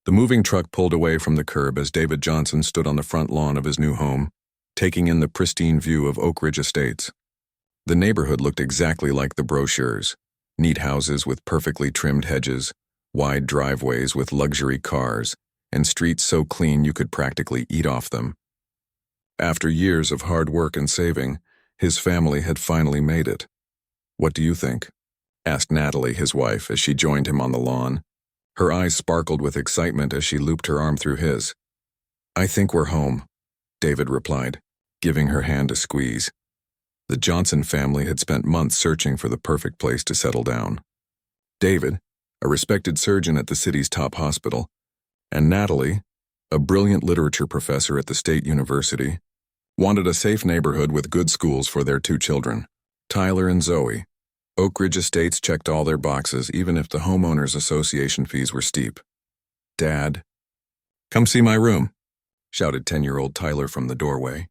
The moving truck pulled away from the curb as David Johnson stood on the front lawn of his new home, taking in the pristine view of Oak Ridge Estates. The neighborhood looked exactly like the brochures: neat houses with perfectly trimmed hedges, wide driveways with luxury cars, and streets so clean you could practically eat off them. After years of hard work and saving, his family had finally made it. "What do you think?" asked Natalie, his wife, as she joined him on the lawn. Her eyes sparkled with excitement as she looped her arm through his. "I think we're home," David replied, giving her hand a squeeze. The Johnson family had spent months searching for the perfect place to settle down. David, a respected surgeon at the city's top hospital, and Natalie, a brilliant literature professor at the state university, wanted a safe neighborhood with good schools for their two children, Tyler and Zoe. Oak Ridge Estates checked all their boxes, even if the homeowners association fees were steep. "Dad, come see my room," shouted 10-year-old Tyler from the doorway.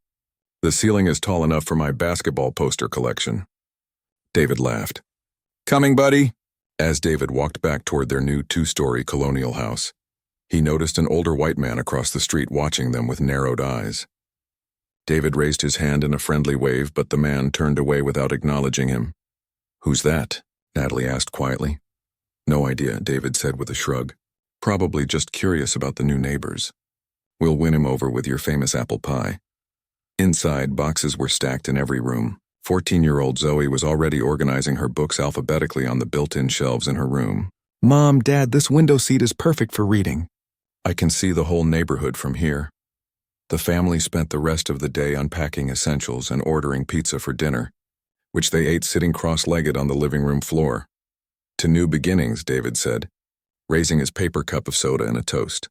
"The ceiling is tall enough for my basketball poster collection." David laughed. "Coming, buddy." As David walked back toward their new 2-story colonial house, he noticed an older white man across the street watching them with narrowed eyes. David raised his hand in a friendly wave, but the man turned away without acknowledging him. "Who's that?" Natalie asked quietly. "No idea," David said with a shrug. "Probably just curious about the new neighbors. We'll win him over with your famous apple pie." Inside, boxes were stacked in every room. 14-year-old Zoe was already organizing her books alphabetically on the built-in shelves in her room. "Mom, Dad, this window seat is perfect for reading. I can see the whole neighborhood from here." The family spent the rest of the day unpacking essentials and ordering pizza for dinner, which they ate sitting cross-legged on the living room floor. "To new beginnings," David said, raising his paper cup of soda and a toast.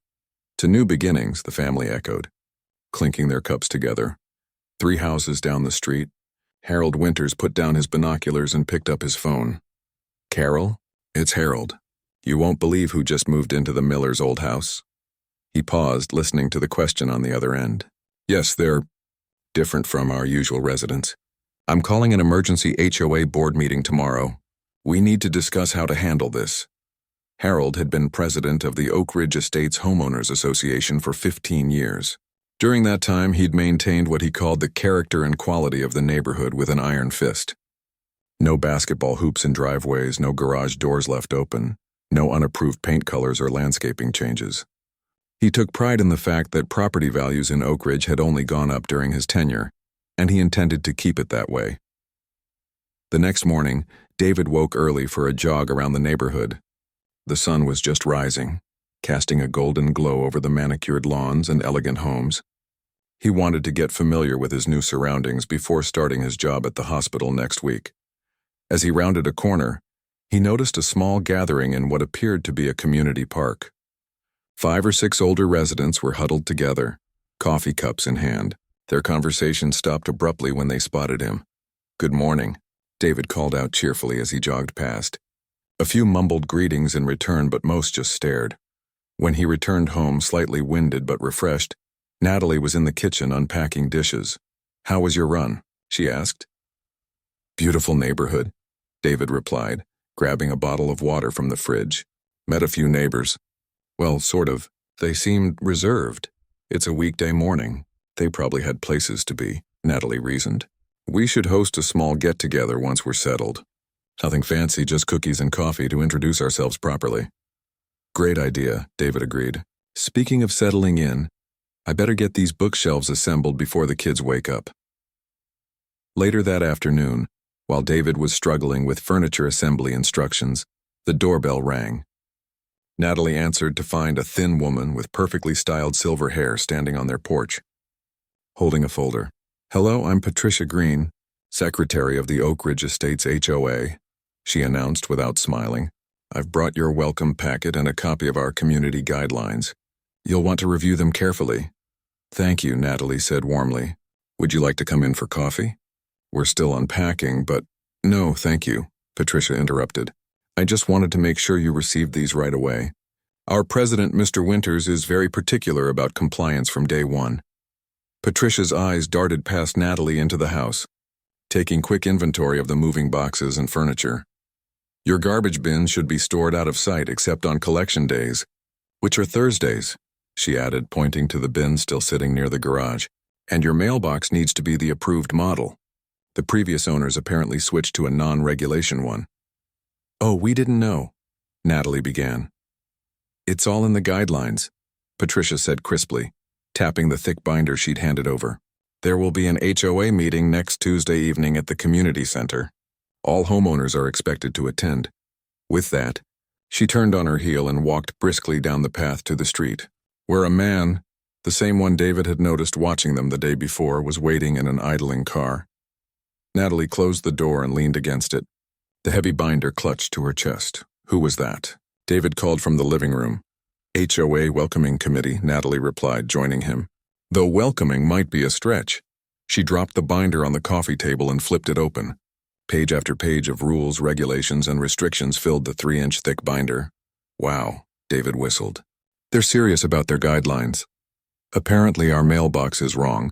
"To new beginnings," the family echoed, clinking their cups together. 3 houses down the street, Harold Winters put down his binoculars and picked up his phone. "Carol, it's Harold. You won't believe who just moved into the Miller's old house." He paused, listening to the question on the other end. "Yes, they're different from our usual residents. I'm calling an emergency HOA board meeting tomorrow. We need to discuss how to handle this." Harold had been president of the Oak Ridge Estates Homeowners Association for 15 years. During that time, he'd maintained what he called the character and quality of the neighborhood with an iron fist. No basketball hoops in driveways, no garage doors left open, no unapproved paint colors or landscaping changes. He took pride in the fact that property values in Oak Ridge had only gone up during his tenure, and he intended to keep it that way. The next morning, David woke early for a jog around the neighborhood. The sun was just rising, casting a golden glow over the manicured lawns and elegant homes. He wanted to get familiar with his new surroundings before starting his job at the hospital next week. As he rounded a corner, he noticed a small gathering in what appeared to be a community park. 5 or 6 older residents were huddled together, coffee cups in hand. Their conversation stopped abruptly when they spotted him. "Good morning," David called out cheerfully as he jogged past. A few mumbled greetings in return, but most just stared. When he returned home, slightly winded but refreshed, Natalie was in the kitchen unpacking dishes. "How was your run?" she asked. "Beautiful neighborhood," David replied, grabbing a bottle of water from the fridge. "Met a few neighbors. Well, sort of. They seemed reserved. It's a weekday morning. They probably had places to be," Natalie reasoned. "We should host a small get-together once we're settled. Nothing fancy, just cookies and coffee to introduce ourselves properly." "Great idea," David agreed. "Speaking of settling in, I better get these bookshelves assembled before the kids wake up." Later that afternoon, while David was struggling with furniture assembly instructions, the doorbell rang. Natalie answered to find a thin woman with perfectly styled silver hair standing on their porch, holding a folder. "Hello, I'm Patricia Green, secretary of the Oak Ridge Estates HOA," she announced without smiling. "I've brought your welcome packet and a copy of our community guidelines. You'll want to review them carefully." "Thank you," Natalie said warmly. "Would you like to come in for coffee?" "We're still unpacking, but—" "No, thank you," Patricia interrupted. "I just wanted to make sure you received these right away. Our president, Mr. Winters, is very particular about compliance from day one." Patricia's eyes darted past Natalie into the house, taking quick inventory of the moving boxes and furniture. "Your garbage bins should be stored out of sight except on collection days. which are Thursdays, she added, pointing to the bin still sitting near the garage. And your mailbox needs to be the approved model. The previous owners apparently switched to a non-regulation one. Oh, we didn't know, Natalie began. It's all in the guidelines, Patricia said crisply, tapping the thick binder she'd handed over. There will be an HOA meeting next Tuesday evening at the community center. All homeowners are expected to attend. With that, she turned on her heel and walked briskly down the path to the street, where a man, the same one David had noticed watching them the day before, was waiting in an idling car. Natalie closed the door and leaned against it, the heavy binder clutched to her chest. Who was that? David called from the living room. HOA welcoming committee, Natalie replied, joining him. Though welcoming might be a stretch. She dropped the binder on the coffee table and flipped it open. Page after page of rules, regulations, and restrictions filled the 3-inch thick binder. Wow, David whistled. They're serious about their guidelines. Apparently our mailbox is wrong,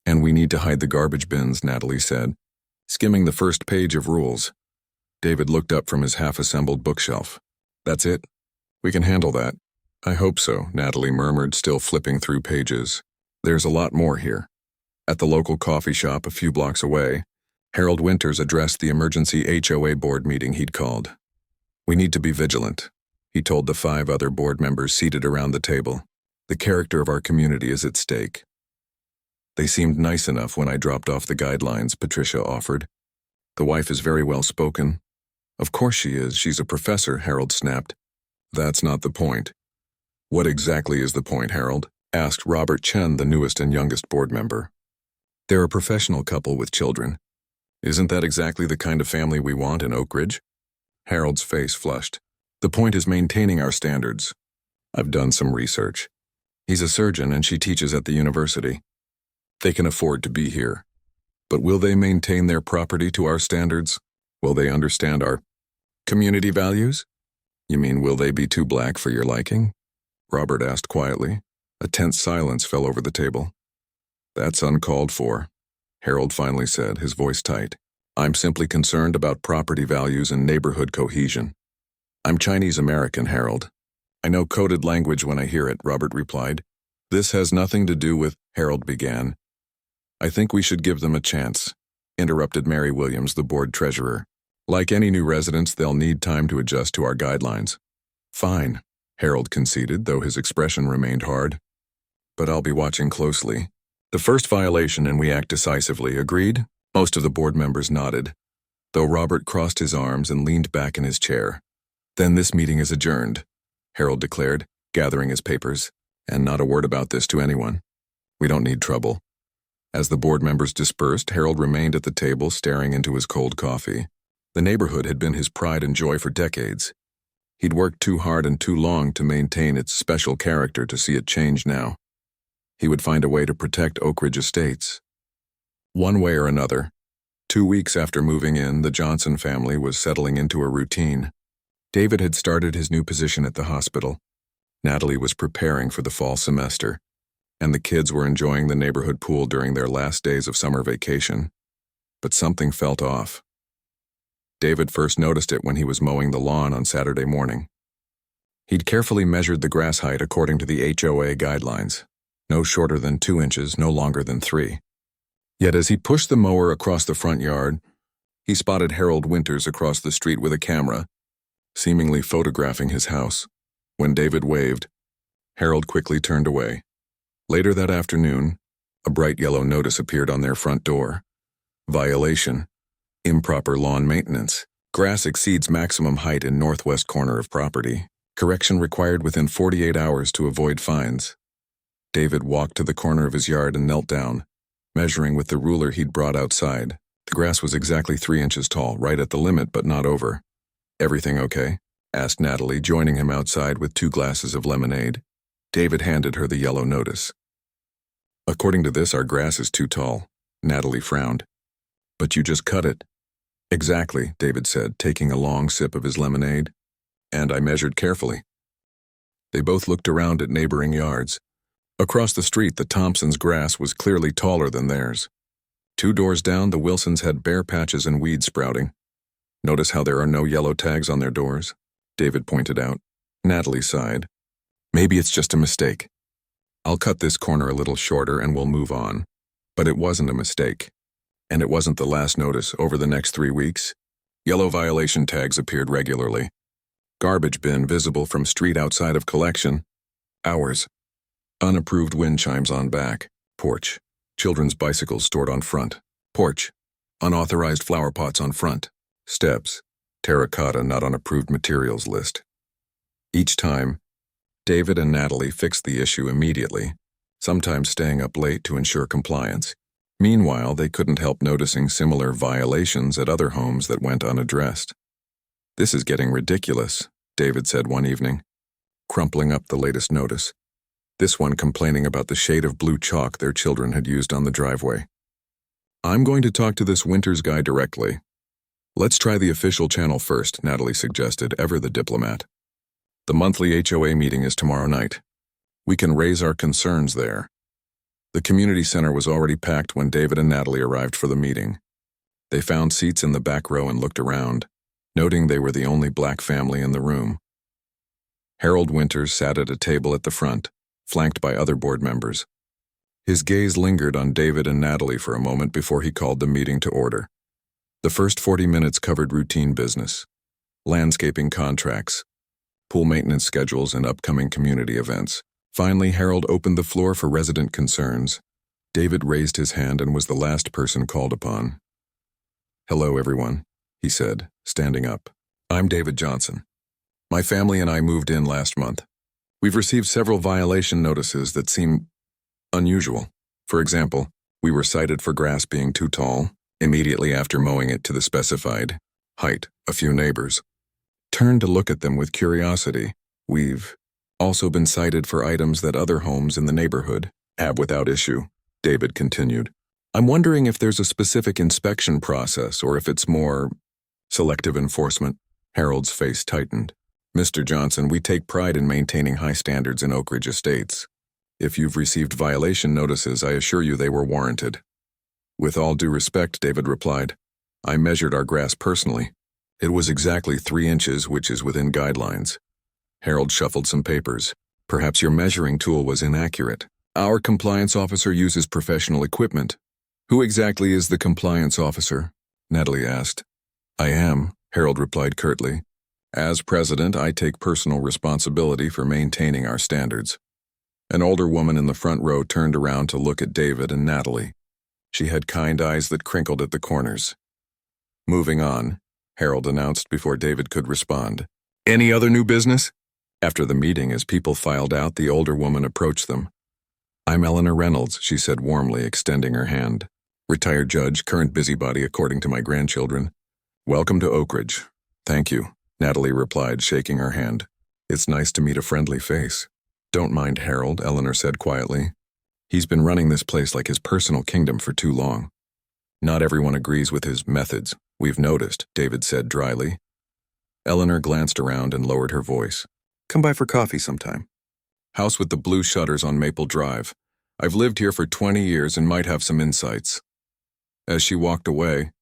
and we need to hide the garbage bins, Natalie said, skimming the first page of rules. David looked up from his half-assembled bookshelf. That's it? We can handle that. I hope so, Natalie murmured, still flipping through pages. There's a lot more here. At the local coffee shop a few blocks away, Harold Winters addressed the emergency HOA board meeting he'd called. We need to be vigilant, he told the 5 other board members seated around the table. The character of our community is at stake. They seemed nice enough when I dropped off the guidelines, Patricia offered. The wife is very well spoken. Of course she is, she's a professor, Harold snapped. That's not the point. What exactly is the point, Harold? Asked Robert Chen, the newest and youngest board member. They're a professional couple with children. Isn't that exactly the kind of family we want in Oak Ridge? Harold's face flushed. The point is maintaining our standards. I've done some research. He's a surgeon and she teaches at the university. They can afford to be here. But will they maintain their property to our standards? Will they understand our community values? You mean, will they be too black for your liking? Robert asked quietly. A tense silence fell over the table. That's uncalled for, Harold finally said, his voice tight. I'm simply concerned about property values and neighborhood cohesion. I'm Chinese American, Harold. I know coded language when I hear it, Robert replied. This has nothing to do with, Harold began. I think we should give them a chance, interrupted Mary Williams, the board treasurer. Like any new residents, they'll need time to adjust to our guidelines. Fine, Harold conceded, though his expression remained hard. But I'll be watching closely. The first violation and we act decisively, agreed? Most of the board members nodded, though Robert crossed his arms and leaned back in his chair. Then this meeting is adjourned, Harold declared, gathering his papers, and not a word about this to anyone. We don't need trouble. As the board members dispersed, Harold remained at the table staring into his cold coffee. The neighborhood had been his pride and joy for decades. He'd worked too hard and too long to maintain its special character to see it change now. He would find a way to protect Oak Ridge Estates. One way or another, 2 weeks after moving in, the Johnson family was settling into a routine. David had started his new position at the hospital. Natalie was preparing for the fall semester, and the kids were enjoying the neighborhood pool during their last days of summer vacation. But something felt off. David first noticed it when he was mowing the lawn on Saturday morning. He'd carefully measured the grass height according to the HOA guidelines. No shorter than 2 inches, no longer than 3. Yet as he pushed the mower across the front yard, he spotted Harold Winters across the street with a camera, seemingly photographing his house. When David waved, Harold quickly turned away. Later that afternoon, a bright yellow notice appeared on their front door. Violation. Improper lawn maintenance. Grass exceeds maximum height in northwest corner of property. Correction required within 48 hours to avoid fines. David walked to the corner of his yard and knelt down, measuring with the ruler he'd brought outside. The grass was exactly 3 inches tall, right at the limit but not over. Everything okay? Asked Natalie, joining him outside with 2 glasses of lemonade. David handed her the yellow notice. According to this, our grass is too tall. Natalie frowned. But you just cut it. Exactly, David said, taking a long sip of his lemonade. And I measured carefully. They both looked around at neighboring yards. Across the street, the Thompsons' grass was clearly taller than theirs. 2 doors down, the Wilsons had bare patches and weeds sprouting. Notice how there are no yellow tags on their doors? David pointed out. Natalie sighed. Maybe it's just a mistake. I'll cut this corner a little shorter and we'll move on. But it wasn't a mistake. And it wasn't the last notice. Over the next 3 weeks, yellow violation tags appeared regularly. Garbage bin visible from street outside of collection. Hours. Unapproved wind chimes on back. Porch. Children's bicycles stored on front. Porch. Unauthorized flower pots on front. Steps. Terracotta not on approved materials list. Each time, David and Natalie fixed the issue immediately, sometimes staying up late to ensure compliance. Meanwhile, they couldn't help noticing similar violations at other homes that went unaddressed. "This is getting ridiculous," David said one evening, crumpling up the latest notice. This one complaining about the shade of blue chalk their children had used on the driveway. "I'm going to talk to this Winters guy directly." "Let's try the official channel first," Natalie suggested, ever the diplomat. "The monthly HOA meeting is tomorrow night. We can raise our concerns there." The community center was already packed when David and Natalie arrived for the meeting. They found seats in the back row and looked around, noting they were the only black family in the room. Harold Winters sat at a table at the front, flanked by other board members. His gaze lingered on David and Natalie for a moment before he called the meeting to order. The first 40 minutes covered routine business, landscaping contracts, pool maintenance schedules, and upcoming community events. Finally, Harold opened the floor for resident concerns. David raised his hand and was the last person called upon. "Hello, everyone," he said, standing up. "I'm David Johnson. My family and I moved in last month. We've received several violation notices that seem unusual. For example, we were cited for grass being too tall immediately after mowing it to the specified height. A few neighbors turned to look at them with curiosity. We've also been cited for items that other homes in the neighborhood have without issue," David continued. "I'm wondering if there's a specific inspection process or if it's more selective enforcement." Harold's face tightened. "Mr. Johnson, we take pride in maintaining high standards in Oak Ridge Estates. If you've received violation notices, I assure you they were warranted." "With all due respect," David replied, "I measured our grass personally. It was exactly 3 inches, which is within guidelines." Harold shuffled some papers. "Perhaps your measuring tool was inaccurate. Our compliance officer uses professional equipment." "Who exactly is the compliance officer?" Natalie asked. "I am," Harold replied curtly. "As president, I take personal responsibility for maintaining our standards." An older woman in the front row turned around to look at David and Natalie. She had kind eyes that crinkled at the corners. "Moving on," Harold announced before David could respond. "Any other new business?" After the meeting, as people filed out, the older woman approached them. "I'm Eleanor Reynolds," she said warmly, extending her hand. "Retired judge, current busybody according to my grandchildren. Welcome to Oak Ridge." "Thank you," Natalie replied, shaking her hand. "It's nice to meet a friendly face." "Don't mind Harold," Eleanor said quietly. "He's been running this place like his personal kingdom for too long. Not everyone agrees with his methods, we've noticed," David said dryly. Eleanor glanced around and lowered her voice. "Come by for coffee sometime. House with the blue shutters on Maple Drive. I've lived here for 20 years and might have some insights." As she walked away,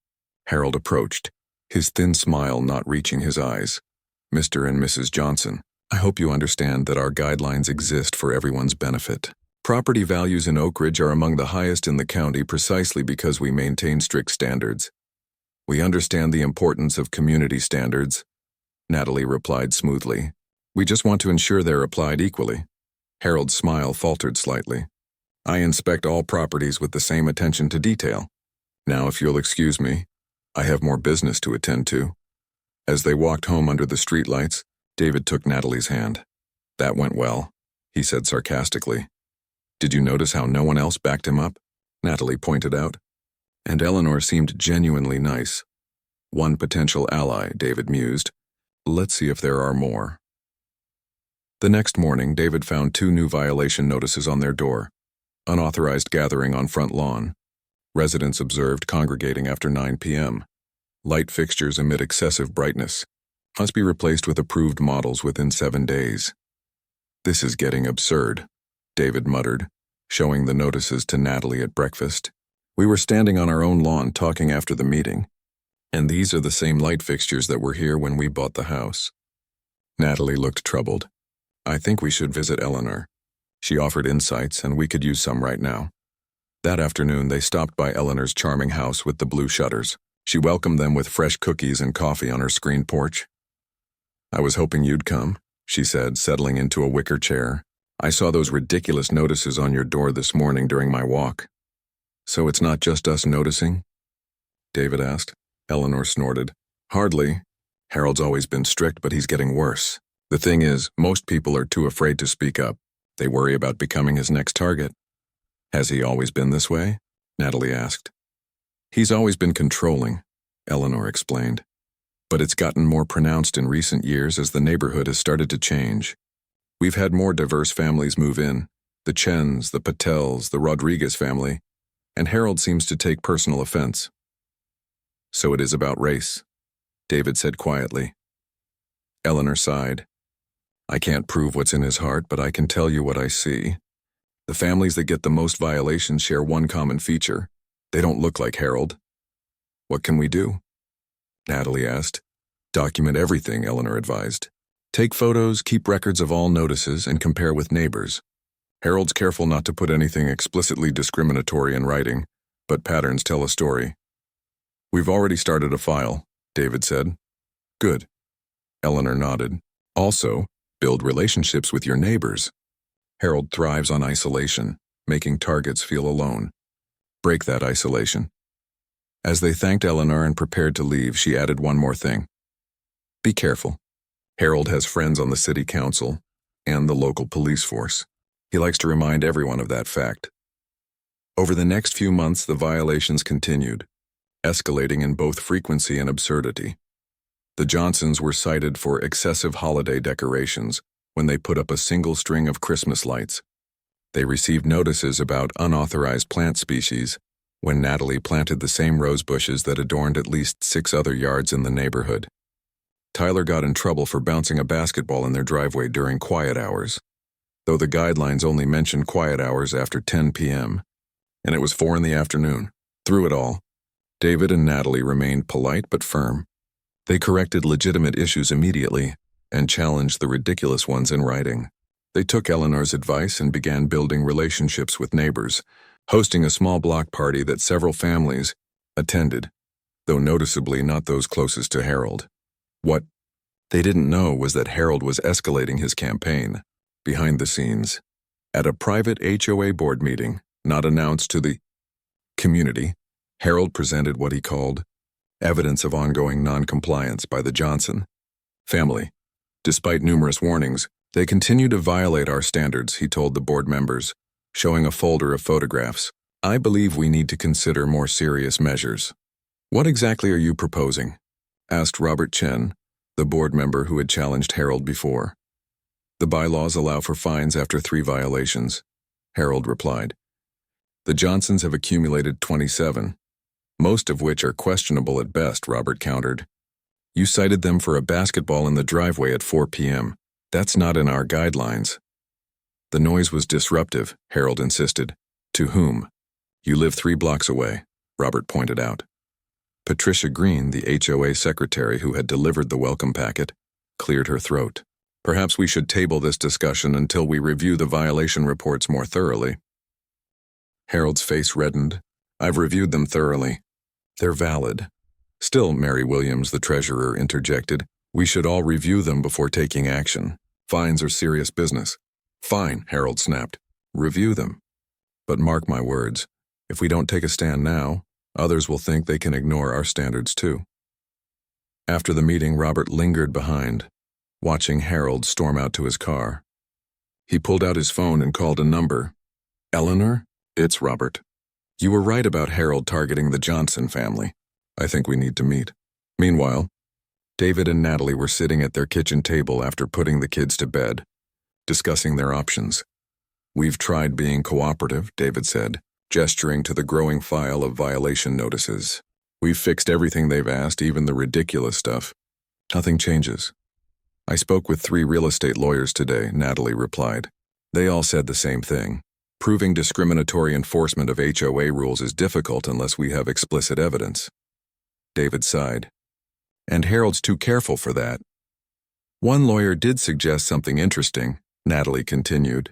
Harold approached, his thin smile not reaching his eyes. "Mr. and Mrs. Johnson, I hope you understand that our guidelines exist for everyone's benefit. Property values in Oak Ridge are among the highest in the county precisely because we maintain strict standards. We understand the importance of community standards," Natalie replied smoothly. "We just want to ensure they're applied equally." Harold's smile faltered slightly. "I inspect all properties with the same attention to detail. Now, if you'll excuse me, I have more business to attend to." As they walked home under the streetlights, David took Natalie's hand. "That went well," he said sarcastically. "Did you notice how no one else backed him up?" Natalie pointed out. "And Eleanor seemed genuinely nice. One potential ally," David mused. "Let's see if there are more." The next morning, David found 2 new violation notices on their door. Unauthorized gathering on front lawn. Residents observed congregating after 9 p.m. Light fixtures emit excessive brightness. Must be replaced with approved models within 7 days. "This is getting absurd," David muttered, showing the notices to Natalie at breakfast. "We were standing on our own lawn talking after the meeting, and these are the same light fixtures that were here when we bought the house." Natalie looked troubled. I think we should visit Eleanor. She offered insights, and we could use some right now. That afternoon, they stopped by Eleanor's charming house with the blue shutters. She welcomed them with fresh cookies and coffee on her screen porch. I was hoping you'd come, she said, settling into a wicker chair. I saw those ridiculous notices on your door this morning during my walk. So it's not just us noticing? David asked. Eleanor snorted. Hardly. Harold's always been strict, but he's getting worse. The thing is, most people are too afraid to speak up. They worry about becoming his next target. Has he always been this way? Natalie asked. He's always been controlling, Eleanor explained. But it's gotten more pronounced in recent years as the neighborhood has started to change. We've had more diverse families move in, the Chens, the Patels, the Rodriguez family, and Harold seems to take personal offense. So it is about race, David said quietly. Eleanor sighed. I can't prove what's in his heart, but I can tell you what I see. The families that get the most violations share one common feature. They don't look like Harold. What can we do? Natalie asked. Document everything, Eleanor advised. Take photos, keep records of all notices, and compare with neighbors. Harold's careful not to put anything explicitly discriminatory in writing, but patterns tell a story. We've already started a file, David said. Good. Eleanor nodded. Also, build relationships with your neighbors. Harold thrives on isolation, making targets feel alone. Break that isolation. As they thanked Eleanor and prepared to leave, she added one more thing. Be careful. Harold has friends on the city council and the local police force. He likes to remind everyone of that fact. Over the next few months, the violations continued, escalating in both frequency and absurdity. The Johnsons were cited for excessive holiday decorations when they put up a single string of Christmas lights. They received notices about unauthorized plant species when Natalie planted the same rose bushes that adorned at least 6 other yards in the neighborhood. Tyler got in trouble for bouncing a basketball in their driveway during quiet hours, though the guidelines only mentioned quiet hours after 10 p.m., and it was 4 in the afternoon. Through it all, David and Natalie remained polite but firm. They corrected legitimate issues immediately and challenged the ridiculous ones in writing. They took Eleanor's advice and began building relationships with neighbors, hosting a small block party that several families attended, though noticeably not those closest to Harold. What they didn't know was that Harold was escalating his campaign, behind the scenes, at a private HOA board meeting, not announced to the community. Harold presented what he called evidence of ongoing non-compliance by the Johnson family. Despite numerous warnings, they continue to violate our standards, he told the board members, showing a folder of photographs. I believe we need to consider more serious measures. What exactly are you proposing? Asked Robert Chen, the board member who had challenged Harold before. The bylaws allow for fines after 3 violations, Harold replied. The Johnsons have accumulated 27, most of which are questionable at best, Robert countered. You cited them for a basketball in the driveway at 4 p.m. That's not in our guidelines. The noise was disruptive, Harold insisted. To whom? You live 3 blocks away, Robert pointed out. Patricia Green, the HOA secretary who had delivered the welcome packet, cleared her throat. Perhaps we should table this discussion until we review the violation reports more thoroughly. Harold's face reddened. I've reviewed them thoroughly. They're valid. Still, Mary Williams, the treasurer, interjected, we should all review them before taking action. Fines are serious business. Fine, Harold snapped. Review them. But mark my words, if we don't take a stand now, others will think they can ignore our standards too. After the meeting, Robert lingered behind, watching Harold storm out to his car. He pulled out his phone and called a number. Eleanor? It's Robert. You were right about Harold targeting the Johnson family. I think we need to meet. Meanwhile, David and Natalie were sitting at their kitchen table after putting the kids to bed, discussing their options. We've tried being cooperative, David said, gesturing to the growing file of violation notices. We've fixed everything they've asked, even the ridiculous stuff. Nothing changes. I spoke with 3 real estate lawyers today, Natalie replied. They all said the same thing. Proving discriminatory enforcement of HOA rules is difficult unless we have explicit evidence. David sighed. And Harold's too careful for that. One lawyer did suggest something interesting, Natalie continued.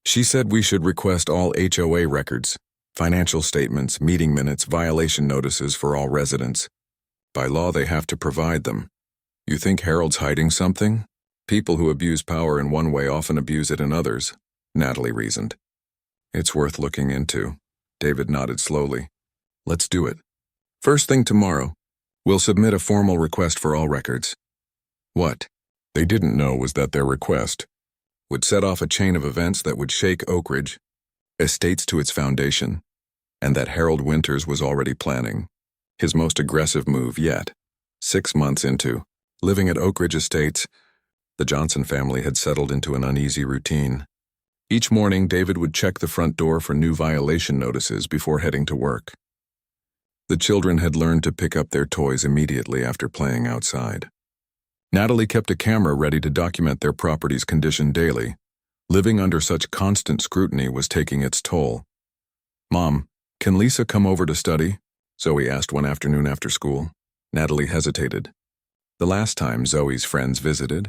She said we should request all HOA records, financial statements, meeting minutes, violation notices for all residents. By law, they have to provide them. You think Harold's hiding something? People who abuse power in one way often abuse it in others, Natalie reasoned. It's worth looking into. David nodded slowly. Let's do it. First thing tomorrow, we'll submit a formal request for all records. What they didn't know was that their request would set off a chain of events that would shake Oak Ridge Estates to its foundation, and that Harold Winters was already planning his most aggressive move yet. 6 months into living at Oak Ridge Estates, the Johnson family had settled into an uneasy routine. Each morning, David would check the front door for new violation notices before heading to work. The children had learned to pick up their toys immediately after playing outside. Natalie kept a camera ready to document their property's condition daily. Living under such constant scrutiny was taking its toll. Mom, can Lisa come over to study? Zoe asked one afternoon after school. Natalie hesitated. The last time Zoe's friends visited,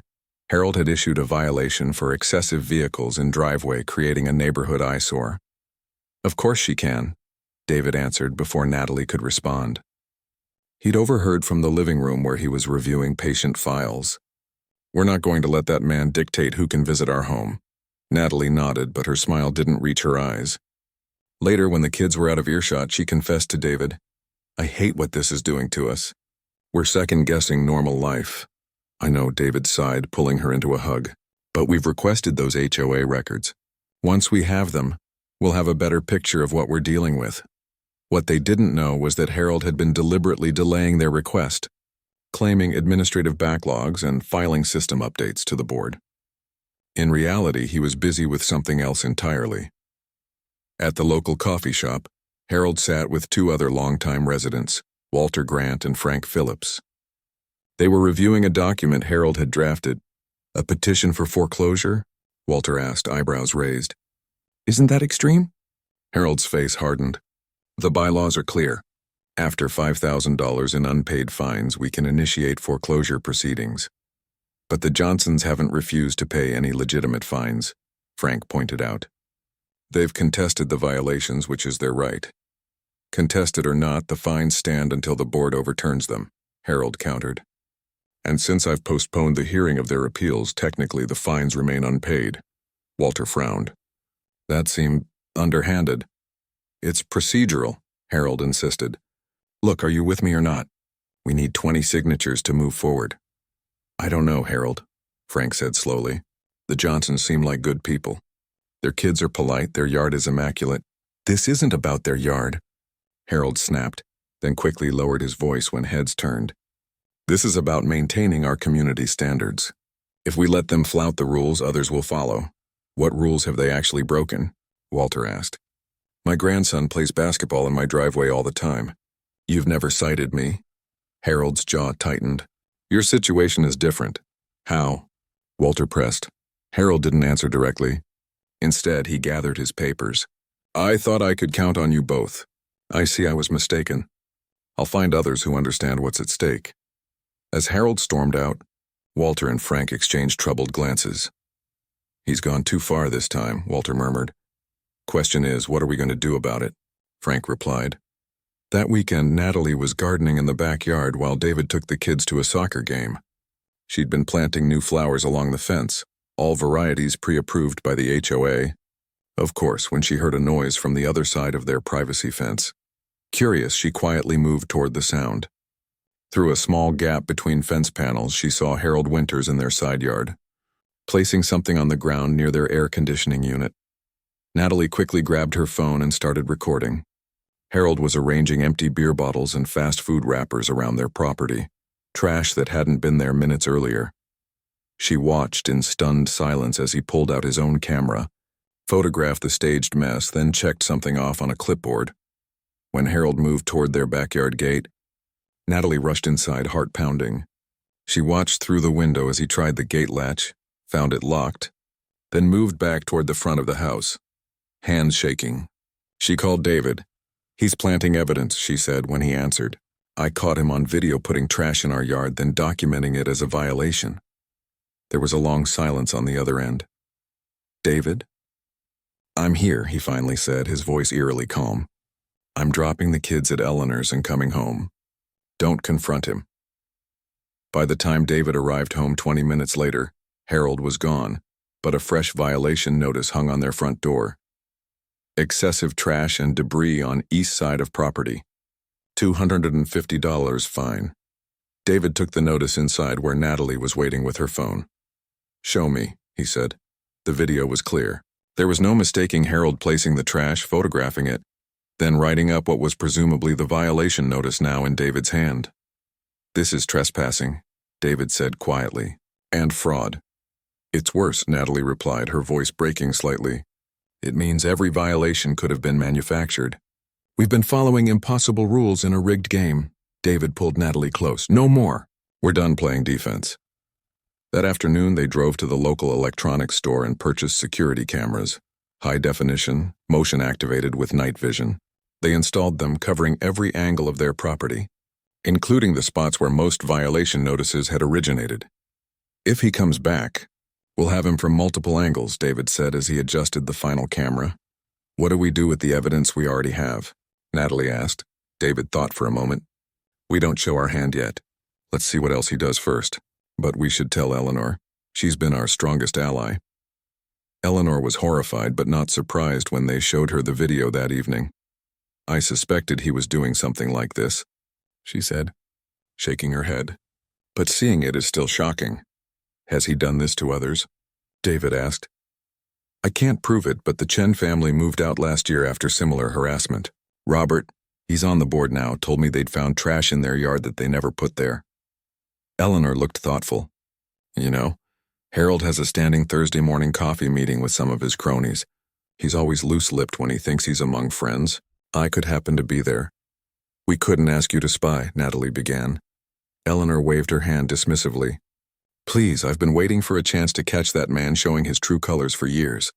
Harold had issued a violation for excessive vehicles in driveway, creating a neighborhood eyesore. Of course she can, David answered before Natalie could respond. He'd overheard from the living room where he was reviewing patient files. We're not going to let that man dictate who can visit our home. Natalie nodded, but her smile didn't reach her eyes. Later, when the kids were out of earshot, she confessed to David, I hate what this is doing to us. We're second-guessing normal life. I know, David sighed, pulling her into a hug. But we've requested those HOA records. Once we have them, we'll have a better picture of what we're dealing with. What they didn't know was that Harold had been deliberately delaying their request, claiming administrative backlogs and filing system updates to the board. In reality, he was busy with something else entirely. At the local coffee shop, Harold sat with 2 other longtime residents, Walter Grant and Frank Phillips. They were reviewing a document Harold had drafted. A petition for foreclosure? Walter asked, eyebrows raised. Isn't that extreme? Harold's face hardened. The bylaws are clear. After $5,000 in unpaid fines, we can initiate foreclosure proceedings. But the Johnsons haven't refused to pay any legitimate fines, Frank pointed out. They've contested the violations, which is their right. Contested or not, the fines stand until the board overturns them, Harold countered. And since I've postponed the hearing of their appeals, technically the fines remain unpaid. Walter frowned. That seemed underhanded. It's procedural, Harold insisted. Look, are you with me or not? We need 20 signatures to move forward. I don't know, Harold, Frank said slowly. The Johnsons seem like good people. Their kids are polite, their yard is immaculate. This isn't about their yard. Harold snapped, then quickly lowered his voice when heads turned. This is about maintaining our community standards. If we let them flout the rules, others will follow. What rules have they actually broken? Walter asked. My grandson plays basketball in my driveway all the time. You've never cited me. Harold's jaw tightened. Your situation is different. How? Walter pressed. Harold didn't answer directly. Instead, he gathered his papers. I thought I could count on you both. I see I was mistaken. I'll find others who understand what's at stake. As Harold stormed out, Walter and Frank exchanged troubled glances. He's gone too far this time, Walter murmured. Question is, what are we going to do about it? Frank replied. That weekend, Natalie was gardening in the backyard while David took the kids to a soccer game. She'd been planting new flowers along the fence, all varieties pre-approved by the HOA. Of course, when she heard a noise from the other side of their privacy fence. Curious, she quietly moved toward the sound. Through a small gap between fence panels, she saw Harold Winters in their side yard, placing something on the ground near their air conditioning unit. Natalie quickly grabbed her phone and started recording. Harold was arranging empty beer bottles and fast food wrappers around their property, trash that hadn't been there minutes earlier. She watched in stunned silence as he pulled out his own camera, photographed the staged mess, then checked something off on a clipboard. When Harold moved toward their backyard gate, Natalie rushed inside, heart pounding. She watched through the window as he tried the gate latch, found it locked, then moved back toward the front of the house, hands shaking. She called David. He's planting evidence, she said when he answered. I caught him on video putting trash in our yard, then documenting it as a violation. There was a long silence on the other end. David? I'm here, he finally said, his voice eerily calm. I'm dropping the kids at Eleanor's and coming home. Don't confront him. By the time David arrived home 20 minutes later, Harold was gone, but a fresh violation notice hung on their front door. Excessive trash and debris on east side of property. $250 fine. David took the notice inside where Natalie was waiting with her phone. Show me, he said. The video was clear. There was no mistaking Harold placing the trash, photographing it, then writing up what was presumably the violation notice now in David's hand. This is trespassing, David said quietly, and fraud. It's worse, Natalie replied, her voice breaking slightly. It means every violation could have been manufactured. We've been following impossible rules in a rigged game. David pulled Natalie close. No more. We're done playing defense. That afternoon, they drove to the local electronics store and purchased security cameras. High definition, motion activated with night vision. They installed them covering every angle of their property, including the spots where most violation notices had originated. If he comes back, we'll have him from multiple angles, David said as he adjusted the final camera. What do we do with the evidence we already have? Natalie asked. David thought for a moment. We don't show our hand yet. Let's see what else he does first. But we should tell Eleanor. She's been our strongest ally. Eleanor was horrified but not surprised when they showed her the video that evening. I suspected he was doing something like this, she said, shaking her head. But seeing it is still shocking. Has he done this to others? David asked. I can't prove it, but the Chen family moved out last year after similar harassment. Robert, he's on the board now, told me they'd found trash in their yard that they never put there. Eleanor looked thoughtful. You know, Harold has a standing Thursday morning coffee meeting with some of his cronies. He's always loose-lipped when he thinks he's among friends. I could happen to be there. We couldn't ask you to spy, Natalie began. Eleanor waved her hand dismissively. Please, I've been waiting for a chance to catch that man showing his true colors for years.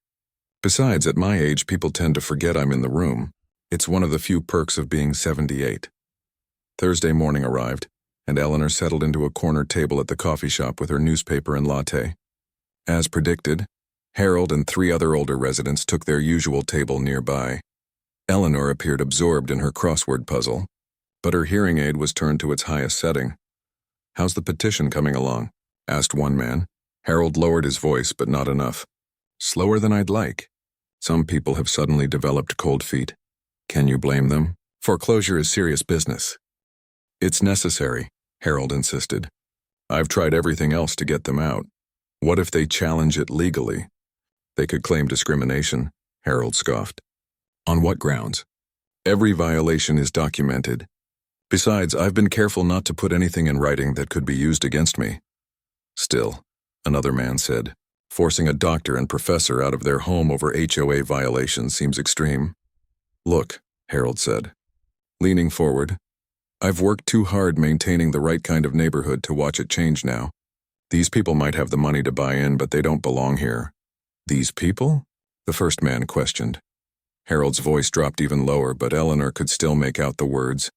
Besides, at my age, people tend to forget I'm in the room. It's one of the few perks of being 78. Thursday morning arrived, and Eleanor settled into a corner table at the coffee shop with her newspaper and latte. As predicted, Harold and 3 other older residents took their usual table nearby. Eleanor appeared absorbed in her crossword puzzle, but her hearing aid was turned to its highest setting. How's the petition coming along? Asked one man. Harold lowered his voice, but not enough. Slower than I'd like. Some people have suddenly developed cold feet. Can you blame them? Foreclosure is serious business. It's necessary, Harold insisted. I've tried everything else to get them out. What if they challenge it legally? They could claim discrimination, Harold scoffed. On what grounds? Every violation is documented. Besides, I've been careful not to put anything in writing that could be used against me. Still, another man said, forcing a doctor and professor out of their home over HOA violations seems extreme. Look, Harold said, leaning forward, I've worked too hard maintaining the right kind of neighborhood to watch it change now. These people might have the money to buy in, but they don't belong here. These people? The first man questioned. Harold's voice dropped even lower, but Eleanor could still make out the words,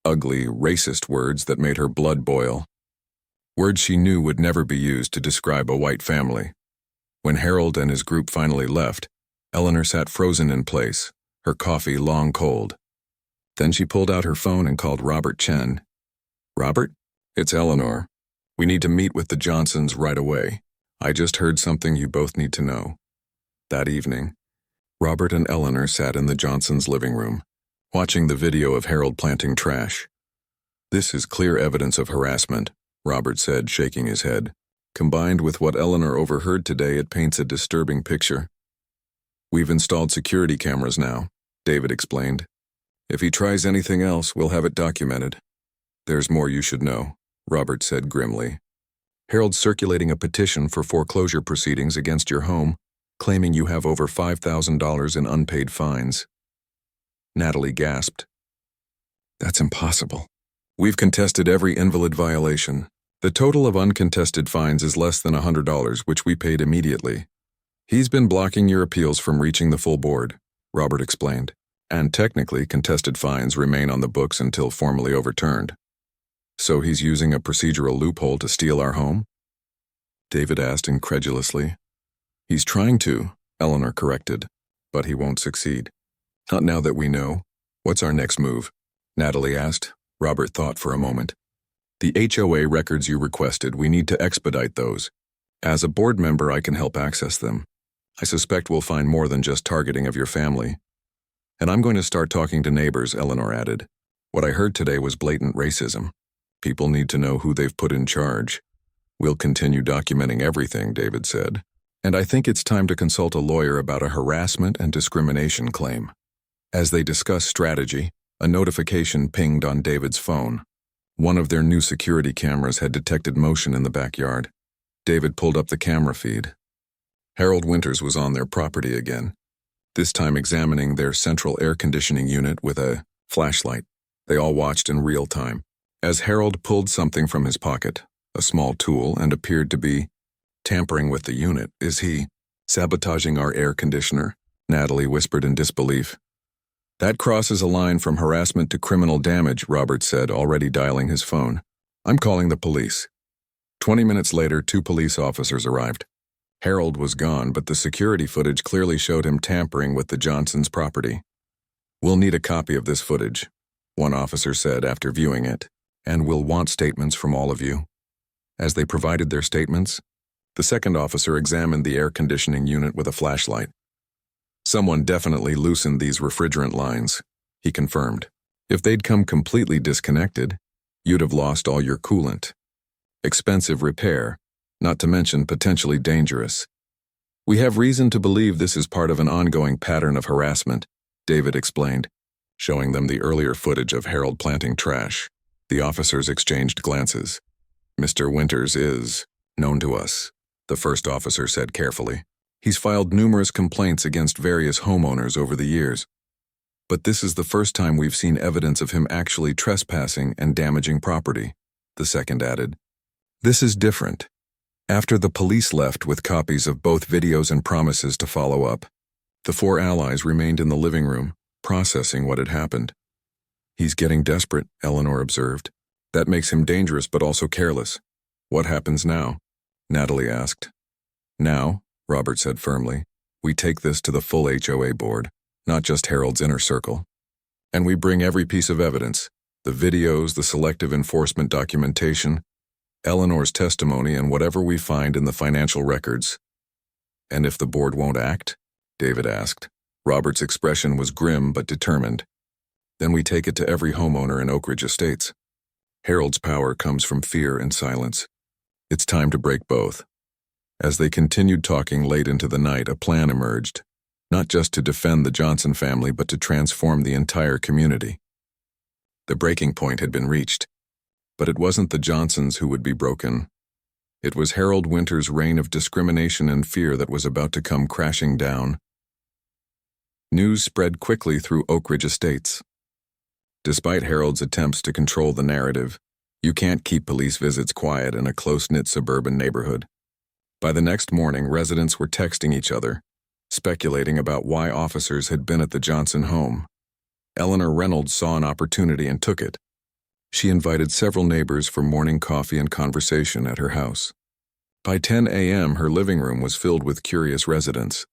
ugly, racist words that made her blood boil. Words she knew would never be used to describe a white family. When Harold and his group finally left, Eleanor sat frozen in place, her coffee long cold. Then she pulled out her phone and called Robert Chen. Robert? It's Eleanor. We need to meet with the Johnsons right away. I just heard something you both need to know. That evening, Robert and Eleanor sat in the Johnsons' living room, watching the video of Harold planting trash. This is clear evidence of harassment, Robert said, shaking his head. Combined with what Eleanor overheard today, it paints a disturbing picture. We've installed security cameras now, David explained. If he tries anything else, we'll have it documented. There's more you should know, Robert said grimly. Harold's circulating a petition for foreclosure proceedings against your home, claiming you have over $5,000 in unpaid fines. Natalie gasped. That's impossible. We've contested every invalid violation. The total of uncontested fines is less than $100, which we paid immediately. He's been blocking your appeals from reaching the full board, Robert explained, and technically contested fines remain on the books until formally overturned. So he's using a procedural loophole to steal our home? David asked incredulously. He's trying to, Eleanor corrected. But he won't succeed. Not now that we know. What's our next move? Natalie asked. Robert thought for a moment. The HOA records you requested, we need to expedite those. As a board member, I can help access them. I suspect we'll find more than just targeting of your family. And I'm going to start talking to neighbors, Eleanor added. What I heard today was blatant racism. People need to know who they've put in charge. We'll continue documenting everything, David said. And I think it's time to consult a lawyer about a harassment and discrimination claim. As they discussed strategy, a notification pinged on David's phone. One of their new security cameras had detected motion in the backyard. David pulled up the camera feed. Harold Winters was on their property again, this time examining their central air conditioning unit with a flashlight. They all watched in real time. As Harold pulled something from his pocket, a small tool, and appeared to be tampering with the unit. Is he sabotaging our air conditioner? Natalie whispered in disbelief. That crosses a line from harassment to criminal damage, Robert said, already dialing his phone. I'm calling the police. 20 minutes later, 2 police officers arrived. Harold was gone, but the security footage clearly showed him tampering with the Johnsons' property. We'll need a copy of this footage, one officer said after viewing it, and we'll want statements from all of you. As they provided their statements, the second officer examined the air conditioning unit with a flashlight. Someone definitely loosened these refrigerant lines, he confirmed. If they'd come completely disconnected, you'd have lost all your coolant. Expensive repair, not to mention potentially dangerous. We have reason to believe this is part of an ongoing pattern of harassment, David explained, showing them the earlier footage of Harold planting trash. The officers exchanged glances. Mr. Winters is known to us, the first officer said carefully. He's filed numerous complaints against various homeowners over the years. But this is the first time we've seen evidence of him actually trespassing and damaging property, the second added. This is different. After the police left with copies of both videos and promises to follow up, the 4 allies remained in the living room, processing what had happened. He's getting desperate, Eleanor observed. That makes him dangerous but also careless. What happens now? Natalie asked. Now, Robert said firmly, we take this to the full HOA board, not just Harold's inner circle. And we bring every piece of evidence, the videos, the selective enforcement documentation, Eleanor's testimony, and whatever we find in the financial records. And if the board won't act? David asked. Robert's expression was grim but determined. Then we take it to every homeowner in Oak Ridge Estates. Harold's power comes from fear and silence. It's time to break both. As they continued talking late into the night, a plan emerged, not just to defend the Johnson family, but to transform the entire community. The breaking point had been reached, but it wasn't the Johnsons who would be broken. It was Harold Winters' reign of discrimination and fear that was about to come crashing down. News spread quickly through Oak Ridge Estates. Despite Harold's attempts to control the narrative, you can't keep police visits quiet in a close-knit suburban neighborhood. By the next morning, residents were texting each other, speculating about why officers had been at the Johnson home. Eleanor Reynolds saw an opportunity and took it. She invited several neighbors for morning coffee and conversation at her house. By 10 a.m., her living room was filled with curious residents.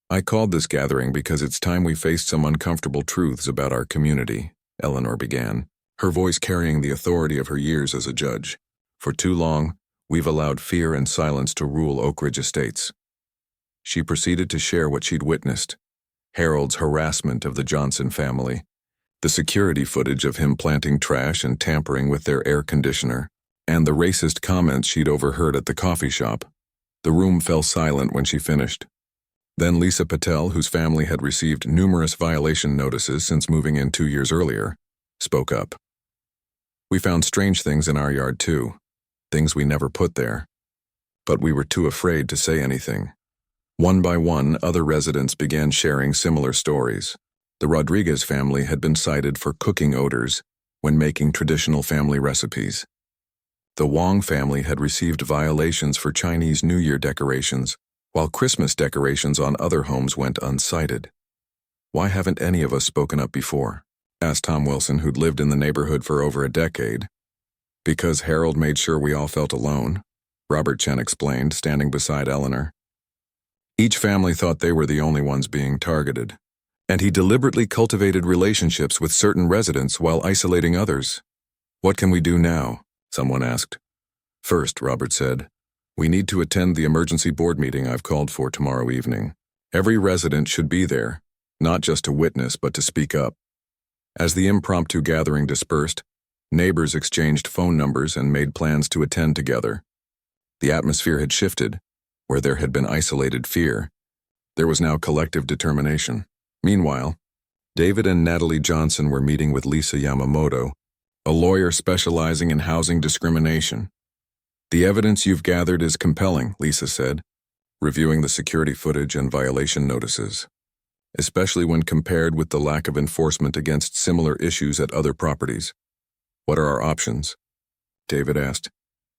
I called this gathering because it's time we faced some uncomfortable truths about our community, Eleanor began, her voice carrying the authority of her years as a judge. For too long, we've allowed fear and silence to rule Oak Ridge Estates. She proceeded to share what she'd witnessed. Harold's harassment of the Johnson family, the security footage of him planting trash and tampering with their air conditioner, and the racist comments she'd overheard at the coffee shop. The room fell silent when she finished. Then Lisa Patel, whose family had received numerous violation notices since moving in 2 years earlier, spoke up. We found strange things in our yard too, things we never put there. But we were too afraid to say anything. One by one, other residents began sharing similar stories. The Rodriguez family had been cited for cooking odors when making traditional family recipes. The Wong family had received violations for Chinese New Year decorations, while Christmas decorations on other homes went uncited. Why haven't any of us spoken up before? Asked Tom Wilson, who'd lived in the neighborhood for over a decade. Because Harold made sure we all felt alone, Robert Chen explained, standing beside Eleanor. Each family thought they were the only ones being targeted, and he deliberately cultivated relationships with certain residents while isolating others. "What can we do now?" someone asked. "First," Robert said, "we need to attend the emergency board meeting I've called for tomorrow evening. Every resident should be there, not just to witness but to speak up." As the impromptu gathering dispersed, neighbors exchanged phone numbers and made plans to attend together. The atmosphere had shifted. Where there had been isolated fear, there was now collective determination. Meanwhile, David and Natalie Johnson were meeting with Lisa Yamamoto, a lawyer specializing in housing discrimination. "The evidence you've gathered is compelling," Lisa said, reviewing the security footage and violation notices, especially when compared with the lack of enforcement against similar issues at other properties. "What are our options?" David asked.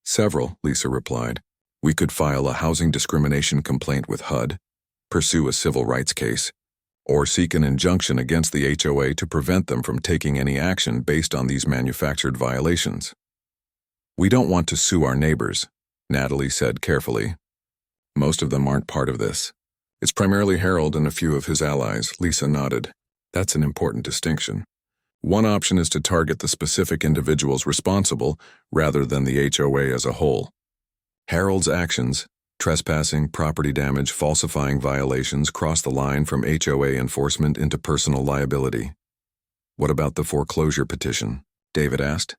"Several," Lisa replied. "We could file a housing discrimination complaint with HUD, pursue a civil rights case, or seek an injunction against the HOA to prevent them from taking any action based on these manufactured violations." "We don't want to sue our neighbors," Natalie said carefully. "Most of them aren't part of this. It's primarily Harold and a few of his allies," Lisa nodded. "That's an important distinction. One option is to target the specific individuals responsible rather than the HOA as a whole. Harold's actions, trespassing, property damage, falsifying violations, cross the line from HOA enforcement into personal liability." "What about the foreclosure petition?" David asked.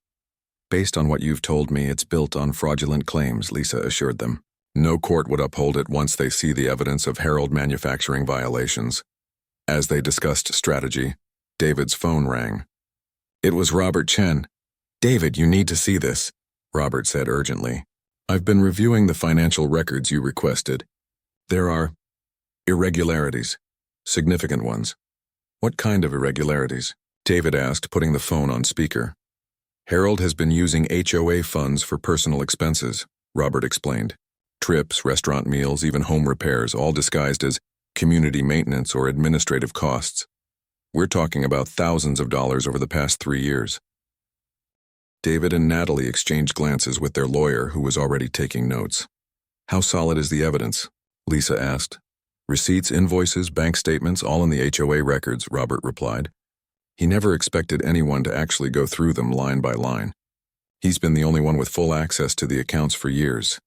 "Based on what you've told me, it's built on fraudulent claims," Lisa assured them. "No court would uphold it once they see the evidence of Harold manufacturing violations." As they discussed strategy, David's phone rang. It was Robert Chen. "David, you need to see this," Robert said urgently. "I've been reviewing the financial records you requested. There are irregularities, significant ones." "What kind of irregularities?" David asked, putting the phone on speaker. "Harold has been using HOA funds for personal expenses," Robert explained. "Trips, restaurant meals, even home repairs, all disguised as community maintenance or administrative costs. We're talking about thousands of dollars over the past 3 years. David and Natalie exchanged glances with their lawyer, who was already taking notes. "How solid is the evidence?" Lisa asked. "Receipts, invoices, bank statements, all in the HOA records," Robert replied. He never expected anyone to actually go through them line by line. He's been the only one with full access to the accounts for years.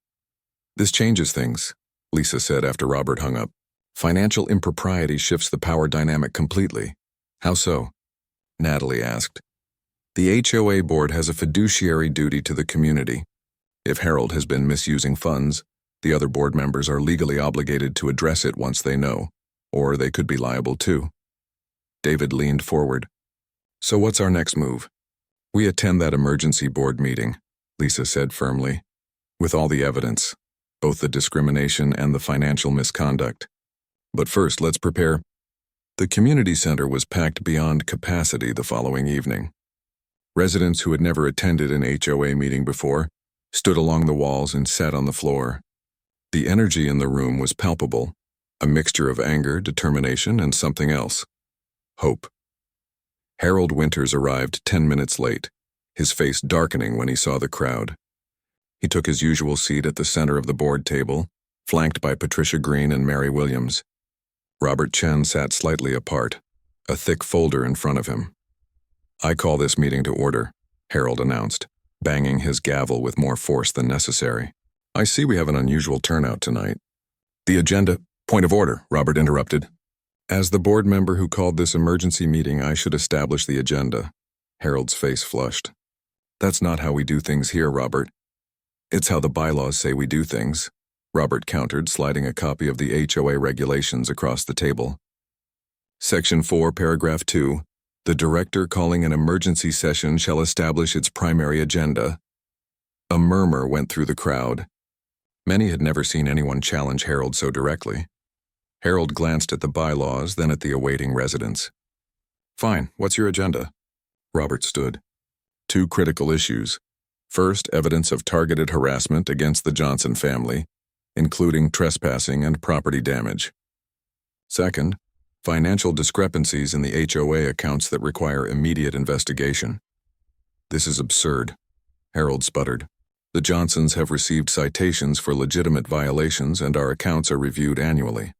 "This changes things," Lisa said after Robert hung up. "Financial impropriety shifts the power dynamic completely." "How so?" Natalie asked. "The HOA board has a fiduciary duty to the community. If Harold has been misusing funds, the other board members are legally obligated to address it once they know, or they could be liable too." David leaned forward. "So what's our next move?" "We attend that emergency board meeting," Lisa said firmly, "with all the evidence, both the discrimination and the financial misconduct. But first, let's prepare." The community center was packed beyond capacity the following evening. Residents who had never attended an HOA meeting before stood along the walls and sat on the floor. The energy in the room was palpable, a mixture of anger, determination, and something else: hope. Harold Winters arrived 10 minutes late, his face darkening when he saw the crowd. He took his usual seat at the center of the board table, flanked by Patricia Green and Mary Williams. Robert Chen sat slightly apart, a thick folder in front of him. "I call this meeting to order," Harold announced, banging his gavel with more force than necessary. "I see we have an unusual turnout tonight." "The agenda—" "Point of order," Robert interrupted. "As the board member who called this emergency meeting, I should establish the agenda." Harold's face flushed. "That's not how we do things here, Robert." "It's how the bylaws say we do things," Robert countered, sliding a copy of the HOA regulations across the table. "Section 4, paragraph 2. The director calling an emergency session shall establish its primary agenda." A murmur went through the crowd. Many had never seen anyone challenge Harold so directly. Harold glanced at the bylaws, then at the awaiting residents. "Fine, what's your agenda?" Robert stood. 2 critical issues. First, evidence of targeted harassment against the Johnson family, including trespassing and property damage. Second, financial discrepancies in the HOA accounts that require immediate investigation. "This is absurd," Harold sputtered. "The Johnsons have received citations for legitimate violations and our accounts are reviewed annually."